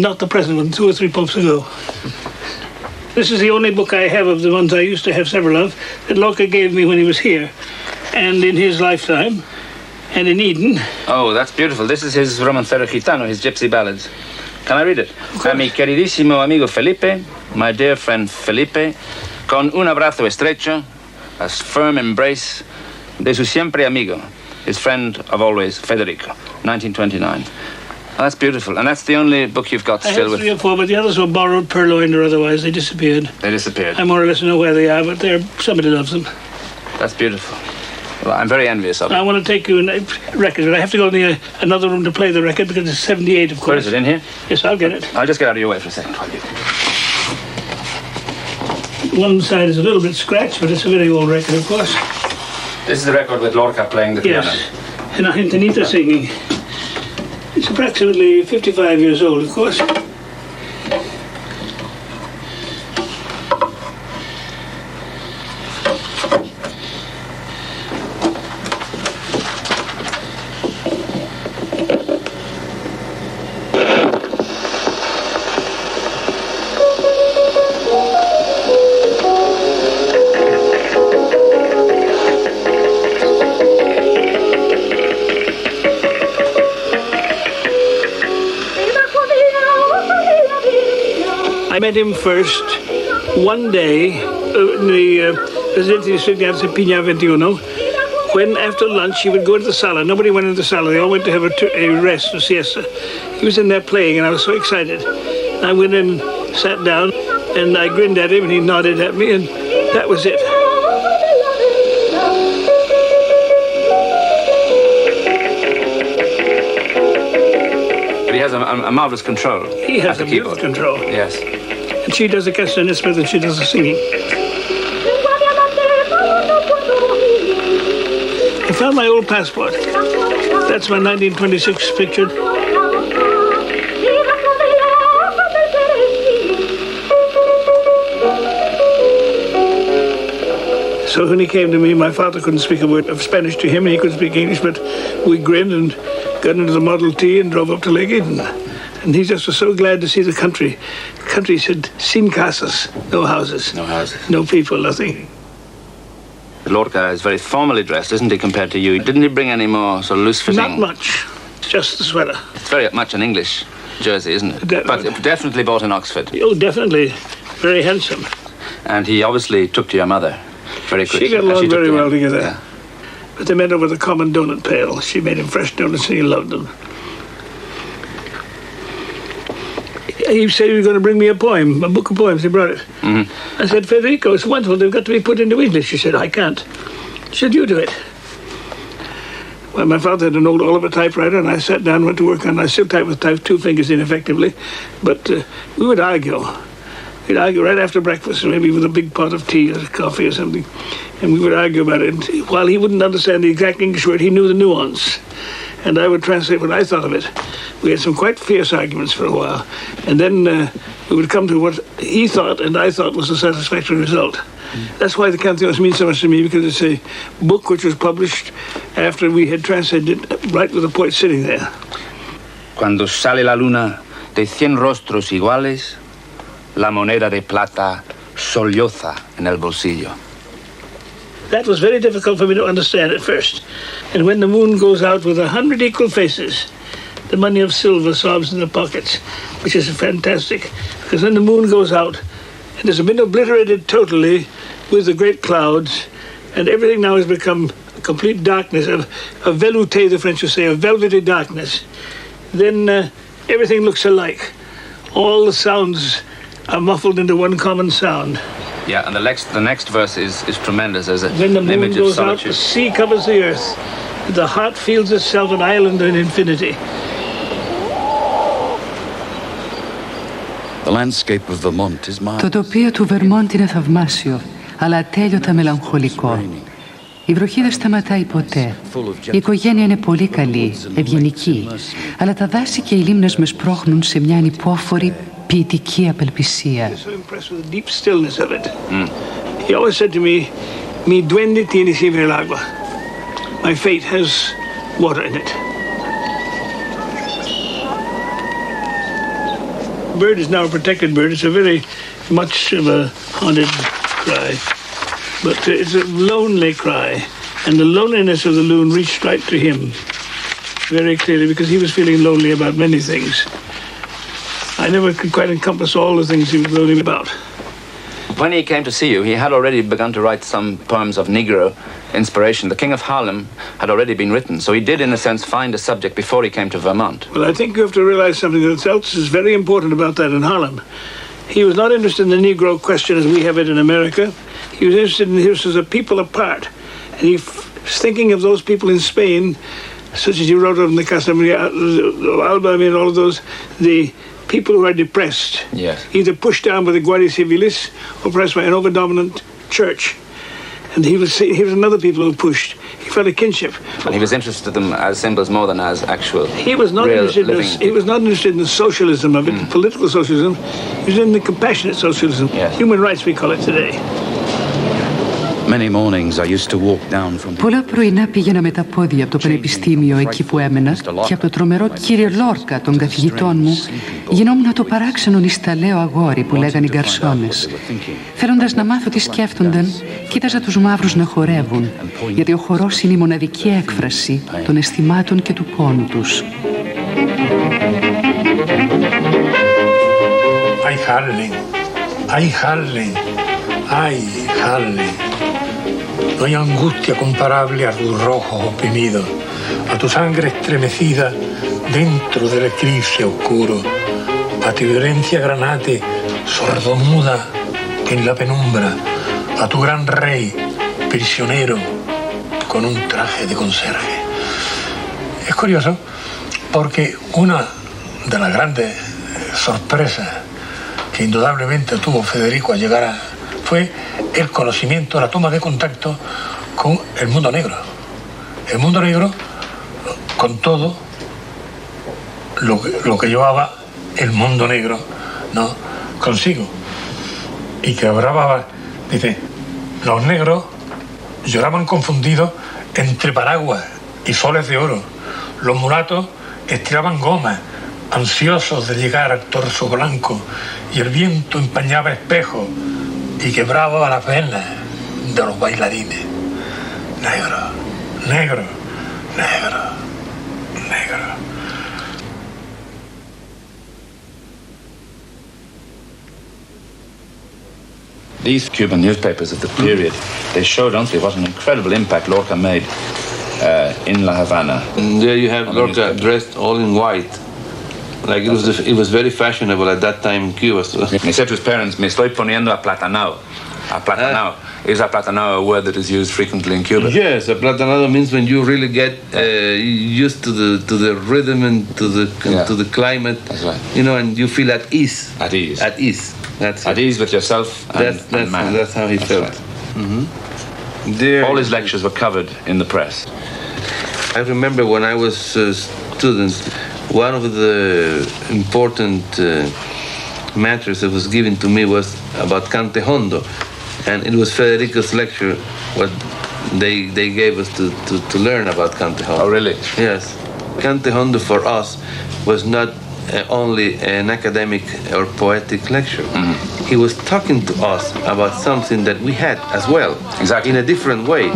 not the present one, 2 or 3 popes ago. This is the only book I have of the ones I used to have several of, that Lorca gave me when he was here, and in his lifetime, and in Eden. Oh, that's beautiful. This is his Romancero Gitano, his gypsy ballads. Can I read it? A mi queridísimo amigo Felipe, my dear friend Felipe, con un abrazo estrecho, a firm embrace de su siempre amigo, his friend of always, Federico, 1929. Oh, that's beautiful. And that's the only book you've got still with... I have 3 or 4, but the others were borrowed, purloined, or otherwise. They disappeared. They disappeared. I more or less know where they are, but somebody loves them. That's beautiful. Well, I'm very envious of it. I want to take you a record, but I have to go in another room to play the record because it's 78, of course. Where is it, in here? Yes, I'll get it. I'll just get out of your way for a second. One side is a little bit scratched, but it's a very old record, of course. This is the record with Lorca playing the piano. Yes, and Antonita singing. It's approximately 55 years old, of course. I met him first one day in the Residency Studiantes at Pina 21, when after lunch he would go into the sala. Nobody went into the sala. They all went to have a rest, a siesta. He was in there playing, and I was so excited. I went in, sat down, and I grinned at him, and he nodded at me, and that was it. But he has a marvelous control. He has a beautiful control. Yes. And she does the castanets and she does the singing. I found my old passport. That's my 1926 picture. So when he came to me, my father couldn't speak a word of Spanish to him, and he couldn't speak English, but we grinned and got into the Model T and drove up to Lake Eden. And he just was so glad to see the country. The country said, sin casas, no houses. No houses. No people, nothing. Lorca is very formally dressed, isn't he, compared to you? Didn't he bring any more sort of loose-fitting? Not much, just the sweater. It's very much an English jersey, isn't it? But definitely bought in Oxford. Oh, definitely. Very handsome. And he obviously took to your mother very quickly. She got along very well together. Yeah. But they met over the common donut pail. She made him fresh donuts and he loved them. He said he was going to bring me a poem, a book of poems. He brought it. Mm-hmm. I said, Federico, it's wonderful. They've got to be put into English. She said, I can't. She said, you do it. Well, my father had an old Oliver typewriter, and I sat down and went to work on it. I still type with two fingers ineffectively. But we would argue. We'd argue right after breakfast, maybe with a big pot of tea or coffee or something. And we would argue about it. And while he wouldn't understand the exact English word, he knew the nuance. And I would translate what I thought of it. We had some quite fierce arguments for a while. And then we would come to what he thought and I thought was a satisfactory result. That's why the Canciones mean so much to me, because it's a book which was published after we had translated it right with the poet sitting there. Cuando sale la luna de 100 rostros iguales, la moneda de plata solloza en el bolsillo. That was very difficult for me to understand at first. And when the moon goes out with 100 equal faces, the money of silver sobs in the pockets, which is fantastic. Because when the moon goes out, it has been obliterated totally with the great clouds, and everything now has become a complete darkness, a velouté, the French would say, a velvety darkness. Then everything looks alike. All the sounds are muffled into one common sound. Yeah, and the next verse is tremendous as when the an image moon of goes out, solitude. the sea covers the earth. The heart feels itself an island in infinity. The landscape of Vermont is Το marvelous. τοπίο του Βερμόντ είναι θαυμάσιο, αλλά ατέλειωτα μελαγχολικό. Η βροχή δεν σταματάει ποτέ. Η οικογένεια είναι πολύ καλή, ευγενική, αλλά τα δάση και οι λίμνες με σπρώχνουν σε μια ανυπόφορη ποιητική απελπισία. He always said to me, "Mi duende tiene siempre el agua." My fate has water in it. The bird is now a protected bird. It's a very much of a haunted cry, but it's a lonely cry, and the loneliness of the loon reached right to him very clearly, because he was feeling lonely about many things. I never could quite encompass all the things he was lonely about. When he came to see you, he had already begun to write some poems of Negro inspiration. The King of Harlem had already been written, so he did, in a sense, find a subject before he came to Vermont. Well, I think you have to realize something else is very important about that in Harlem. He was not interested in the Negro question as we have it in America. He was interested in this as a people apart. And he was thinking of those people in Spain, such as you wrote of in the Casa Maria Alba, I mean, all of those, the people who are depressed. Yes. Either pushed down by the Guardia Civilis or oppressed by an overdominant church. And he was another people who pushed. He felt a kinship. And he was interested in them as symbols more than as actual. He was not interested in he was not interested in the socialism of it, political socialism. He was in the compassionate socialism. Yes. Human rights, we call it today. Many mornings I used to walk down from the... Πολλά πρωινά πήγαινα με τα πόδια από το πανεπιστήμιο εκεί που έμενα και από το τρομερό κύριε Λόρκα των καθηγητών μου γινόμουν το παράξενο νησταλέο αγόρι που λέγανε οι γκαρσόνες. Θέλοντας να μάθω τι σκέφτονταν, κοίταζα τους μαύρους να χορεύουν, γιατί ο χορός είναι η μοναδική έκφραση των αισθημάτων και του πόνου τους. I Harlem, ay Harlem, ay Harlem. No hay angustia comparable a tus rojos oprimidos, a tu sangre estremecida dentro del eclipse oscuro, a tu violencia granate sordomuda en la penumbra, a tu gran rey prisionero con un traje de conserje. Es curioso porque una de las grandes sorpresas que indudablemente tuvo Federico al llegar fue el conocimiento, la toma de contacto con el mundo negro. El mundo negro con todo lo que llevaba el mundo negro, ¿no?, consigo. Y que hablaba, dice, los negros lloraban confundidos entre paraguas y soles de oro. Los mulatos estiraban gomas, ansiosos de llegar al torso blanco, y el viento empañaba espejos y quebraba las venas de los bailarines. Negro, negro, negro, negro. These Cuban newspapers of the period, they show, don't they, what an incredible impact Lorca made in La Havana. And there you have Lorca dressed all in white. Like it was very fashionable at that time in Cuba. So. He said to his parents, "Me estoy poniendo aplatanado." Aplatanado. Is aplatanado a word that is used frequently in Cuba? Yes, aplatanado means when you really get used to the rhythm and to the climate. That's right. You know, and you feel at ease. At ease. At ease. That's at ease with yourself and man. That's how he felt. Right. Mm-hmm. All his lectures were covered in the press. I remember when I was a student, one of the important matters that was given to me was about Cante Hondo, and it was Federico's lecture what they gave us to learn about Cante Hondo. Oh, really? Yes. Cante Hondo for us was not only an academic or poetic lecture. Mm-hmm. He was talking to us about something that we had as well, exactly, in a different way.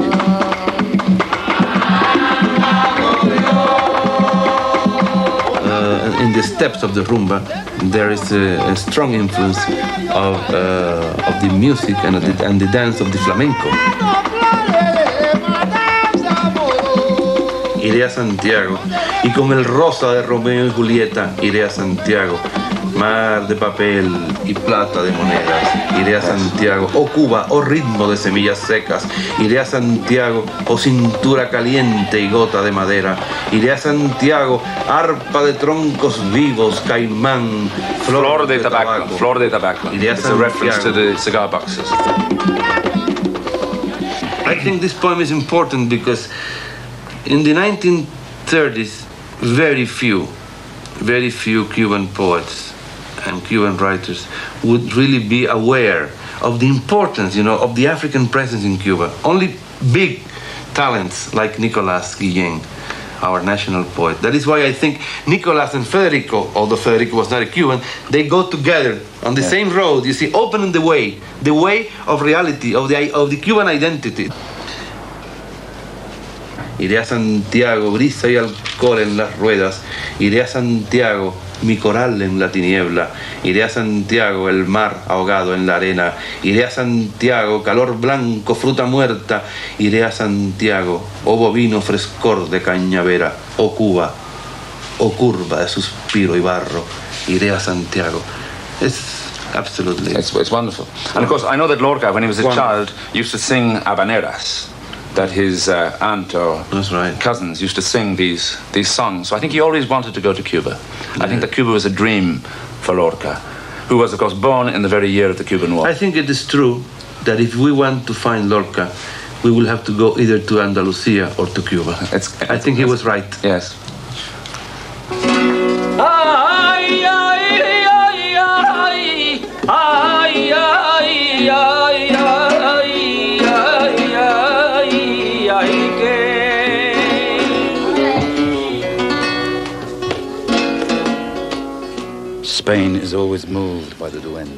In the steps of the rumba, there is a strong influence of the music and the dance of the flamenco. Iré a Santiago y con el rosa de Romeo y Julieta iré a Santiago, mar de papel y plata de monedas. Iré a Santiago, oh Cuba, oh ritmo de semillas secas. Iré a Santiago, oh cintura caliente y gota de madera. Iré a Santiago, arpa de troncos vivos, caimán, flor de tabaco. Flor de tabaco. Iré a It's a reference to the cigar boxes. I think this poem is important because in the 1930s, very few Cuban poets and Cuban writers would really be aware of the importance, of the African presence in Cuba. Only big talents like Nicolás Guillén, our national poet. That is why I think Nicolás and Federico, although Federico was not a Cuban, they go together on the same road, you see, opening the way of reality, of the Cuban identity. Iré a Santiago, brisa y alcohol en las ruedas. Iré a Santiago, mi coral en la tiniebla. Iré a Santiago, el mar ahogado en la arena. Iré a Santiago, calor blanco, fruta muerta. Iré a Santiago, oh bovino frescor de cañavera. Oh Cuba, oh curva de suspiro y barro. Iré a Santiago. It's absolutely... It's wonderful. And of course, I know that Lorca, when he was a child, used to sing habaneras. That his aunt or cousins used to sing these songs. So I think he always wanted to go to Cuba. Yeah. I think that Cuba was a dream for Lorca, who was, of course, born in the very year of the Cuban War. I think it is true that if we want to find Lorca, we will have to go either to Andalusia or to Cuba. I think he was right. Yes.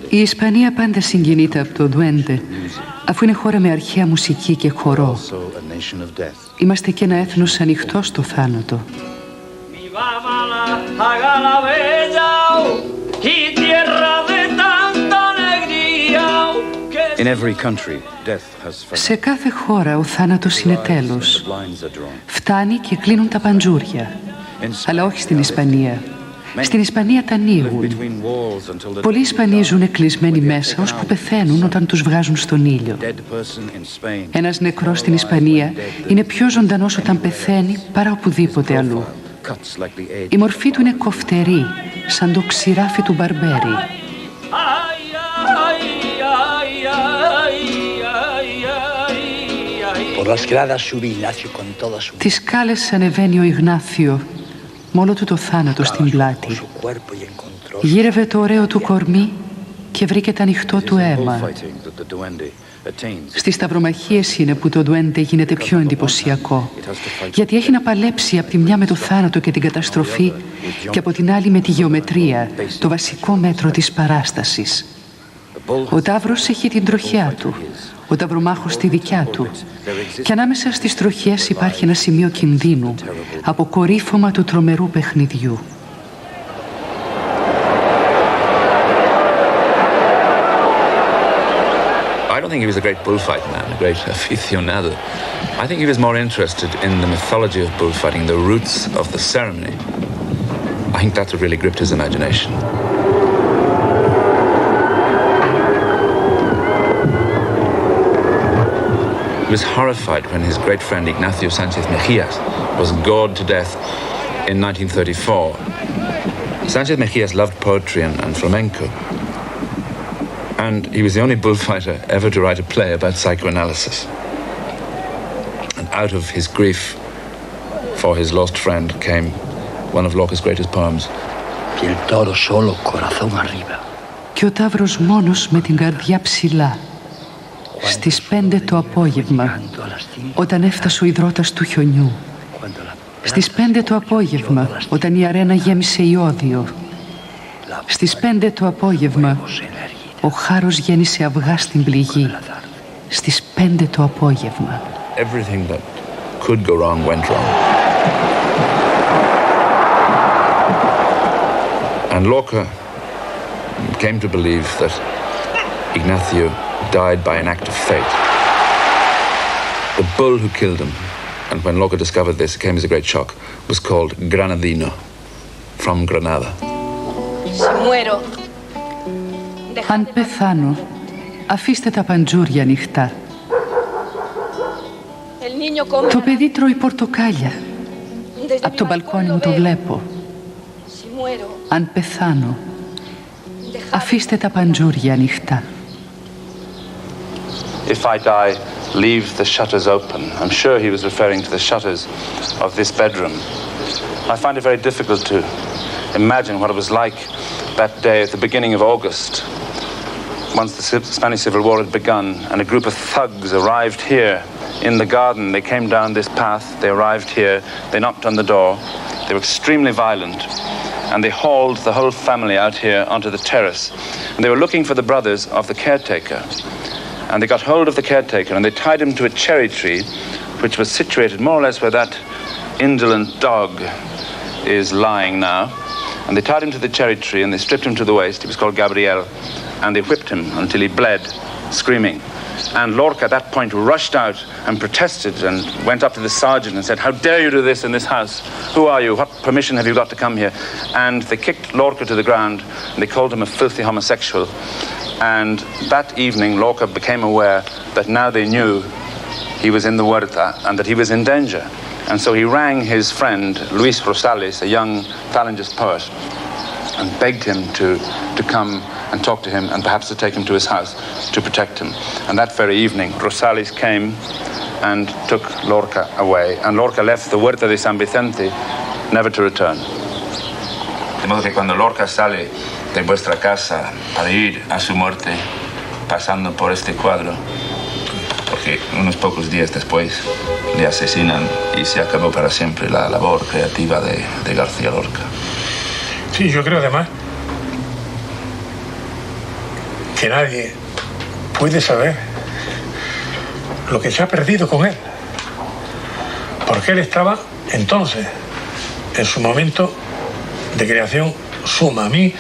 Η Ισπανία πάντα συγκινείται από το ντουέντε, αφού είναι χώρα με αρχαία μουσική και χορό. Είμαστε και ένα έθνος ανοιχτό στο θάνατο. Haga la bella y tierra de Σε κάθε χώρα ο θάνατος είναι τέλος. Φτάνει και κλείνουν τα παντζούρια. Αλλά όχι στην Ισπανία. Στην Ισπανία τα ανοίγουν. Πολλοί Ισπανοί ζουν κλεισμένοι μέσα ώσπου πεθαίνουν όταν τους βγάζουν στον ήλιο. Ένας νεκρός στην Ισπανία είναι πιο ζωντανός όταν πεθαίνει παρά οπουδήποτε αλλού. Η μορφή του είναι κοφτερή, σαν το ξηράφι του μπαρμπέρι. Τις σκάλες ανεβαίνει ο Ιγνάθιο, με όλο του το θάνατο στην πλάτη. Γύρευε το ωραίο του κορμί και βρήκε τα ανοιχτό του αίμα. Στις σταυρομαχίες είναι που το ντουέντε γίνεται πιο εντυπωσιακό, γιατί έχει να παλέψει από τη μια με το θάνατο και την καταστροφή και από την άλλη με τη γεωμετρία, το βασικό μέτρο της παράστασης. Ο ταύρος έχει την τροχιά του, ο ταυρομάχος τη δικιά του, και ανάμεσα στις τροχιές υπάρχει ένα σημείο κινδύνου, αποκορύφωμα του τρομερού παιχνιδιού. I don't think he was a great bullfight man, a great aficionado. I think he was more interested in the mythology of bullfighting, the roots of the ceremony. I think that's what really gripped his imagination. He was horrified when his great friend Ignacio Sánchez Mejías was gored to death in 1934. Sánchez Mejías loved poetry and flamenco. And he was the only bullfighter ever to write a play about psychoanalysis. And out of his grief for his lost friend came one of Lorca's greatest poems. Και ο ταύρος μόνος με την καρδιά ψηλά. Στις 5 το απόγευμα, όταν έφτασε ο ιδρώτας του χιονιού. Στις 5 το απόγευμα, όταν η αρένα γέμισε ιόδιο. Στις 5 το απόγευμα, ο χάρος γέννησε αυγά στην πληγή. Στις 5 το απόγευμα. Everything that could go wrong went wrong. And Lorca came to believe that Ignacio died by an act of fate. The bull who killed him, and when Lorca discovered this, it came as a great shock, was called Granadino, from Granada. Αν πεθάνω, αφήστε τα παντζούρια ανοιχτά. Το παιδί τρώει πορτοκάλια. Από το μπαλκόνι μου το βλέπω. Αν πεθάνω, αφήστε τα παντζούρια ανοιχτά. If I die, leave the shutters open. I'm sure he was referring to the shutters of this bedroom. I find it very difficult to imagine what it was like that day at the beginning of August, once the Spanish Civil War had begun, and a group of thugs arrived here in the garden. They came down this path, they arrived here, they knocked on the door. They were extremely violent, and they hauled the whole family out here onto the terrace. And they were looking for the brothers of the caretaker. And they got hold of the caretaker and they tied him to a cherry tree, which was situated more or less where that indolent dog is lying now. And they tied him to the cherry tree and they stripped him to the waist. He was called Gabriel. And they whipped him until he bled, screaming. And Lorca at that point rushed out and protested and went up to the sergeant and said, "How dare you do this in this house? Who are you? What permission have you got to come here?" And they kicked Lorca to the ground and they called him a filthy homosexual. And that evening, Lorca became aware that now they knew he was in the Huerta and that he was in danger. And so he rang his friend, Luis Rosales, a young Falangist poet, and begged him to come and talk to him and perhaps to take him to his house to protect him. And that very evening, Rosales came and took Lorca away. And Lorca left the Huerta de San Vicente, never to return. De modo que cuando Lorca sale de vuestra casa para ir a su muerte, pasando por este cuadro, porque unos pocos días después le asesinan y se acabó para siempre la labor creativa de García Lorca. Sí, yo creo además que nadie puede saber lo que se ha perdido con él, porque él estaba entonces en su momento de creación suma. A mí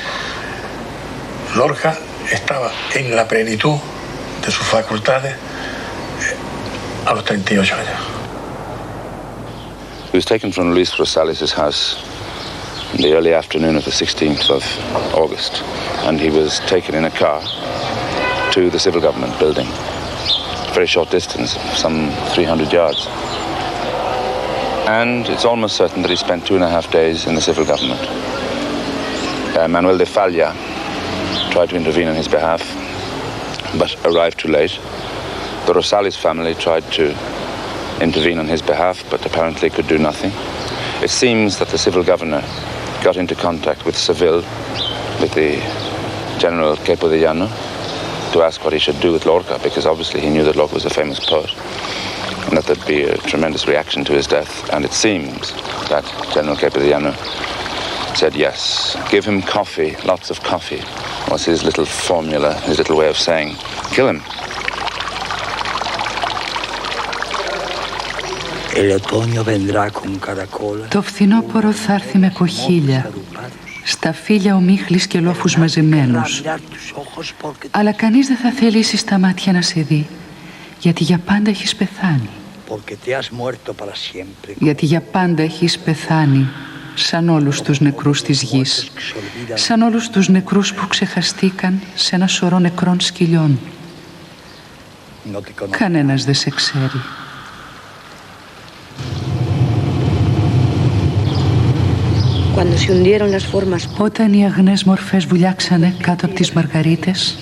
Lorca estaba en la plenitud de de sus facultades a los 38 años. He was taken from release for Salis' house in the early afternoon of the 16th of August, and he was taken in a car to the civil government building. A very short distance, some 300 yards. And it's almost certain that he spent 2.5 days in the civil government. Manuel de Falla tried to intervene on his behalf, but arrived too late. The Rosales family tried to intervene on his behalf, but apparently could do nothing. It seems that the civil governor got into contact with Seville, with the General Capo de Llano, to ask what he should do with Lorca, because obviously he knew that Lorca was a famous poet, and that there'd be a tremendous reaction to his death. And it seems that General Capo de Llano said yes. Give him coffee, lots of coffee, was his little formula, his little way of saying, kill him. Το φθινόπωρο θα έρθει με κοχύλια, σταφύλια, ομίχλης και λόφους μαζεμένους. Αλλά κανείς δεν θα θελήσει στα μάτια να σε δει, γιατί για πάντα έχεις πεθάνει. Γιατί για πάντα έχεις πεθάνει, σαν όλους τους νεκρούς της γης, σαν όλους τους νεκρούς που ξεχαστήκαν σε ένα σωρό νεκρών σκυλιών. Κανένας δεν σε ξέρει. Όταν οι αγνές μορφές βουλιάξανε κάτω από τις μαργαρίτες,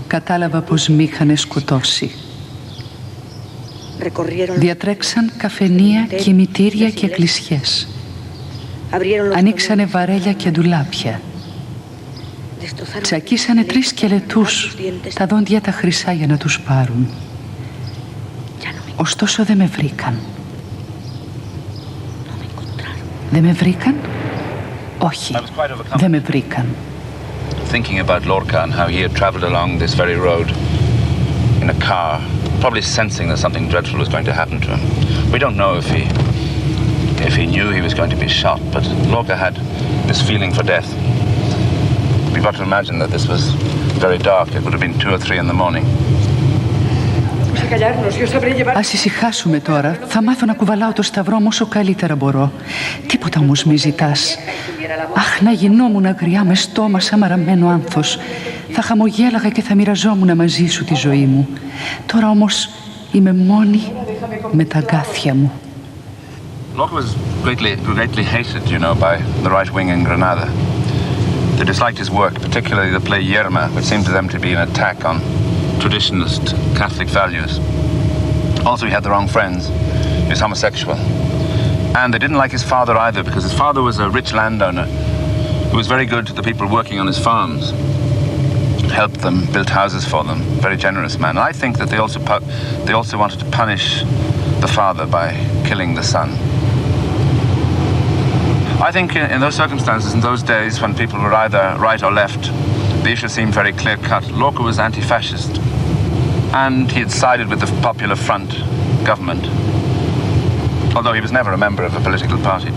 κατάλαβα πως μ' είχανε σκοτώσει. Διατρέξαν καφενεία, κημητήρια και εκκλησιές. Ανοίξανε βαρέλια και ντουλάπια. Τσακίσανε 3 σκελετούς, τα δόντια τα χρυσά για να τους πάρουν. Ωστόσο δεν με βρήκαν. Δεν με βρήκαν? Όχι, δεν με βρήκαν. Thinking about Lorca and how he had traveled along this very road in a car, probably sensing that something dreadful was going to happen to him. We don't know if he knew he was going to be shot, but Lorca had this feeling for death. We've got to imagine that this was very dark. It would have been 2 or 3 in the morning. Ας ησυχάσουμε τώρα. Θα μάθω να κουβαλάω το σταυρό μου όσο καλύτερα μπορώ. Τίποτα όμως μη ζητάς. Αχ, να γινόμουν αγριά με στόμα σαν μαραμένο άνθος. Θα χαμογέλαγα και θα μοιραζόμουν μαζί σου τη ζωή μου. Τώρα όμως είμαι μόνη με τα αγκάθια μου. Lorca was greatly hated, you know, by the right wing in Granada. They disliked his work, particularly the play Yerma, which seemed to them to be an attack on traditionalist Catholic values. Also, he had the wrong friends. He was homosexual. And they didn't like his father either, because his father was a rich landowner who was very good to the people working on his farms. Helped them, built houses for them. Very generous man. And I think that they also wanted to punish the father by killing the son. I think in those circumstances, in those days when people were either right or left, the issue seemed very clear-cut. Lorca was anti-fascist, and he had sided with the Popular Front government, although he was never a member of a political party.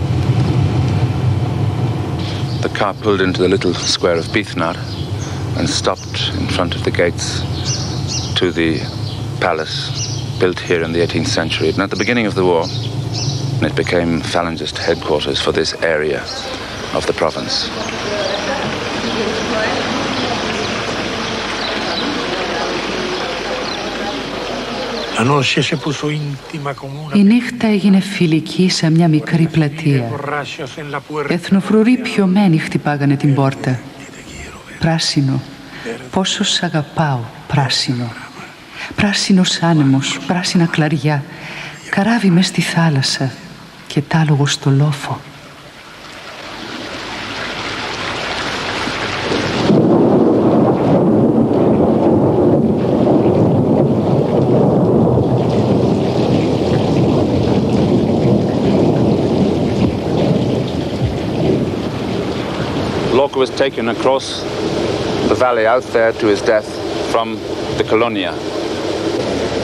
The car pulled into the little square of Beithnar and stopped in front of the gates to the palace built here in the 18th century. And at the beginning of the war, it became Falangist headquarters for this area of the province. Η νύχτα έγινε φιλική σε μια μικρή πλατεία. Εθνοφρουροί πιωμένοι χτυπάγανε την πόρτα. Πράσινο, πόσο σ' αγαπάω, πράσινο. Πράσινος άνεμος, πράσινα κλαριά, καράβι μες στη θάλασσα και τάλογο στο λόφο. Lorca was taken across the valley out there to his death from the Colonia.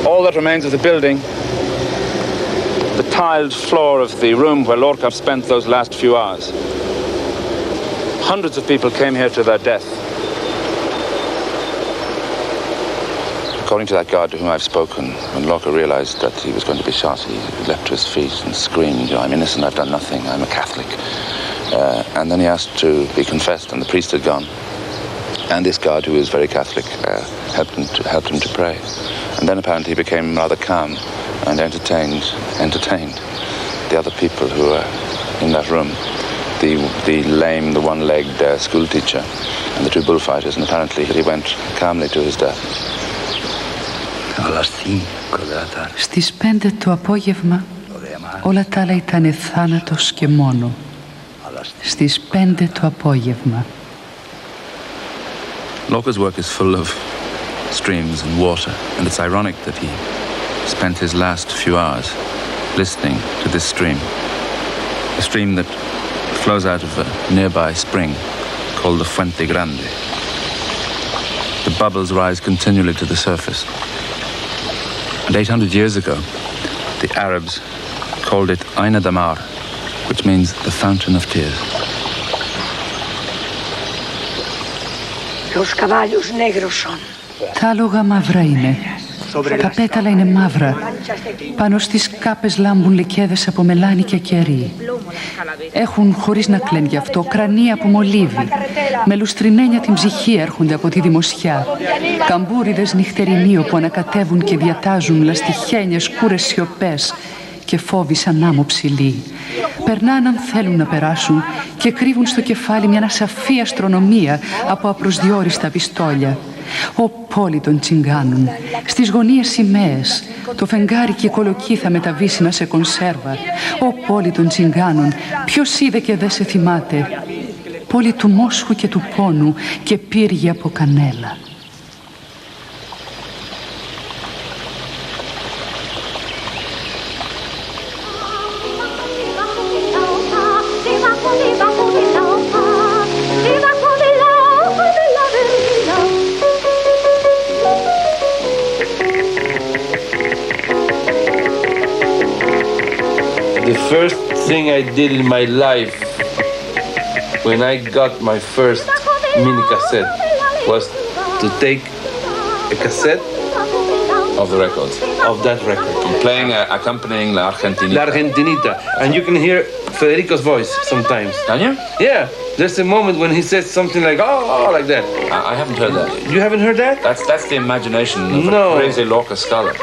All that remains of the building, the tiled floor of the room where Lorca spent those last few hours. Hundreds of people came here to their death. According to that guard to whom I've spoken, when Lorca realized that he was going to be shot, he leapt to his feet and screamed, I'm innocent, I've done nothing, I'm a Catholic. And then he asked to be confessed, and the priest had gone. And this guard, who is very Catholic, helped him to pray. And then apparently he became rather calm and entertained the other people who were in that room. The lame, the one-legged school teacher and the two bullfighters, and apparently he went calmly to his death. Στις 5 το απόγευμα όλα τα άλλα ήταν θάνατος και μόνο. Στις 5 το απόγευμα. Lorca's work is full of streams and water, and it's ironic that he spent his last few hours listening to this stream. A stream that flows out of a nearby spring called the Fuente Grande. The bubbles rise continually to the surface. And 800 years ago, the Arabs called it Aina Damar, which means the fountain of tears. Los caballos negros son. Τα άλογα μαύρα είναι. Τα πέταλα είναι μαύρα. Πάνω στις κάπες λάμπουν λυκέδες από μελάνι και κερί. Έχουν, χωρίς να κλαίνουν γι' αυτό, κρανία από μολύβι. Με λουστριμένια την ψυχή έρχονται από τη δημοσιά. Καμπούριδες νυχτερινοί όπου ανακατεύουν και διατάζουν λαστιχένιες κούρες σιωπές και φόβοι σαν άμμο ψηλή. Περνάνε αν θέλουν να περάσουν και κρύβουν στο κεφάλι μια ασαφή αστρονομία από απροσδιόριστα πιστόλια. Ω πόλη των τσιγκάνων, στις γωνίες σημαίες, το φεγγάρι και η κολοκή θα μεταβήσει σε κονσέρβα. Ω πόλη των τσιγκάνων, ποιος είδε και δεν σε θυμάται. Πόλη του μόσχου και του πόνου και πύργη από κανέλα. The first thing I did in my life when I got my first mini cassette was to take a cassette Of the record. Of that record. Playing, accompanying La Argentinita. La Argentinita. And you can hear Federico's voice sometimes. Can you? Yeah. There's a moment when he says something like, oh, like that. I haven't heard that. You haven't heard that? That's the imagination of a crazy Lorca scholar.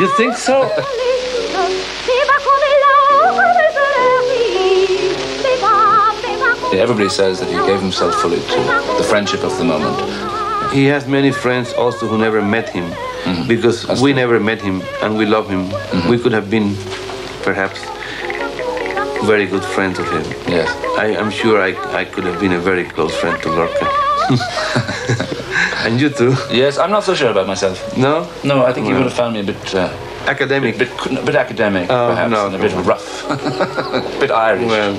You think so? Everybody says that he gave himself fully to the friendship of the moment. He has many friends also who never met him, because we never met him and we love him. We could have been, perhaps, very good friends of him. Yes. I'm sure I could have been a very close friend to Lorca. And you too? Yes, I'm not so sure about myself. No? No, I think he would have found me a bit... academic? A bit academic, perhaps, and a bit rough. A bit Irish. Well...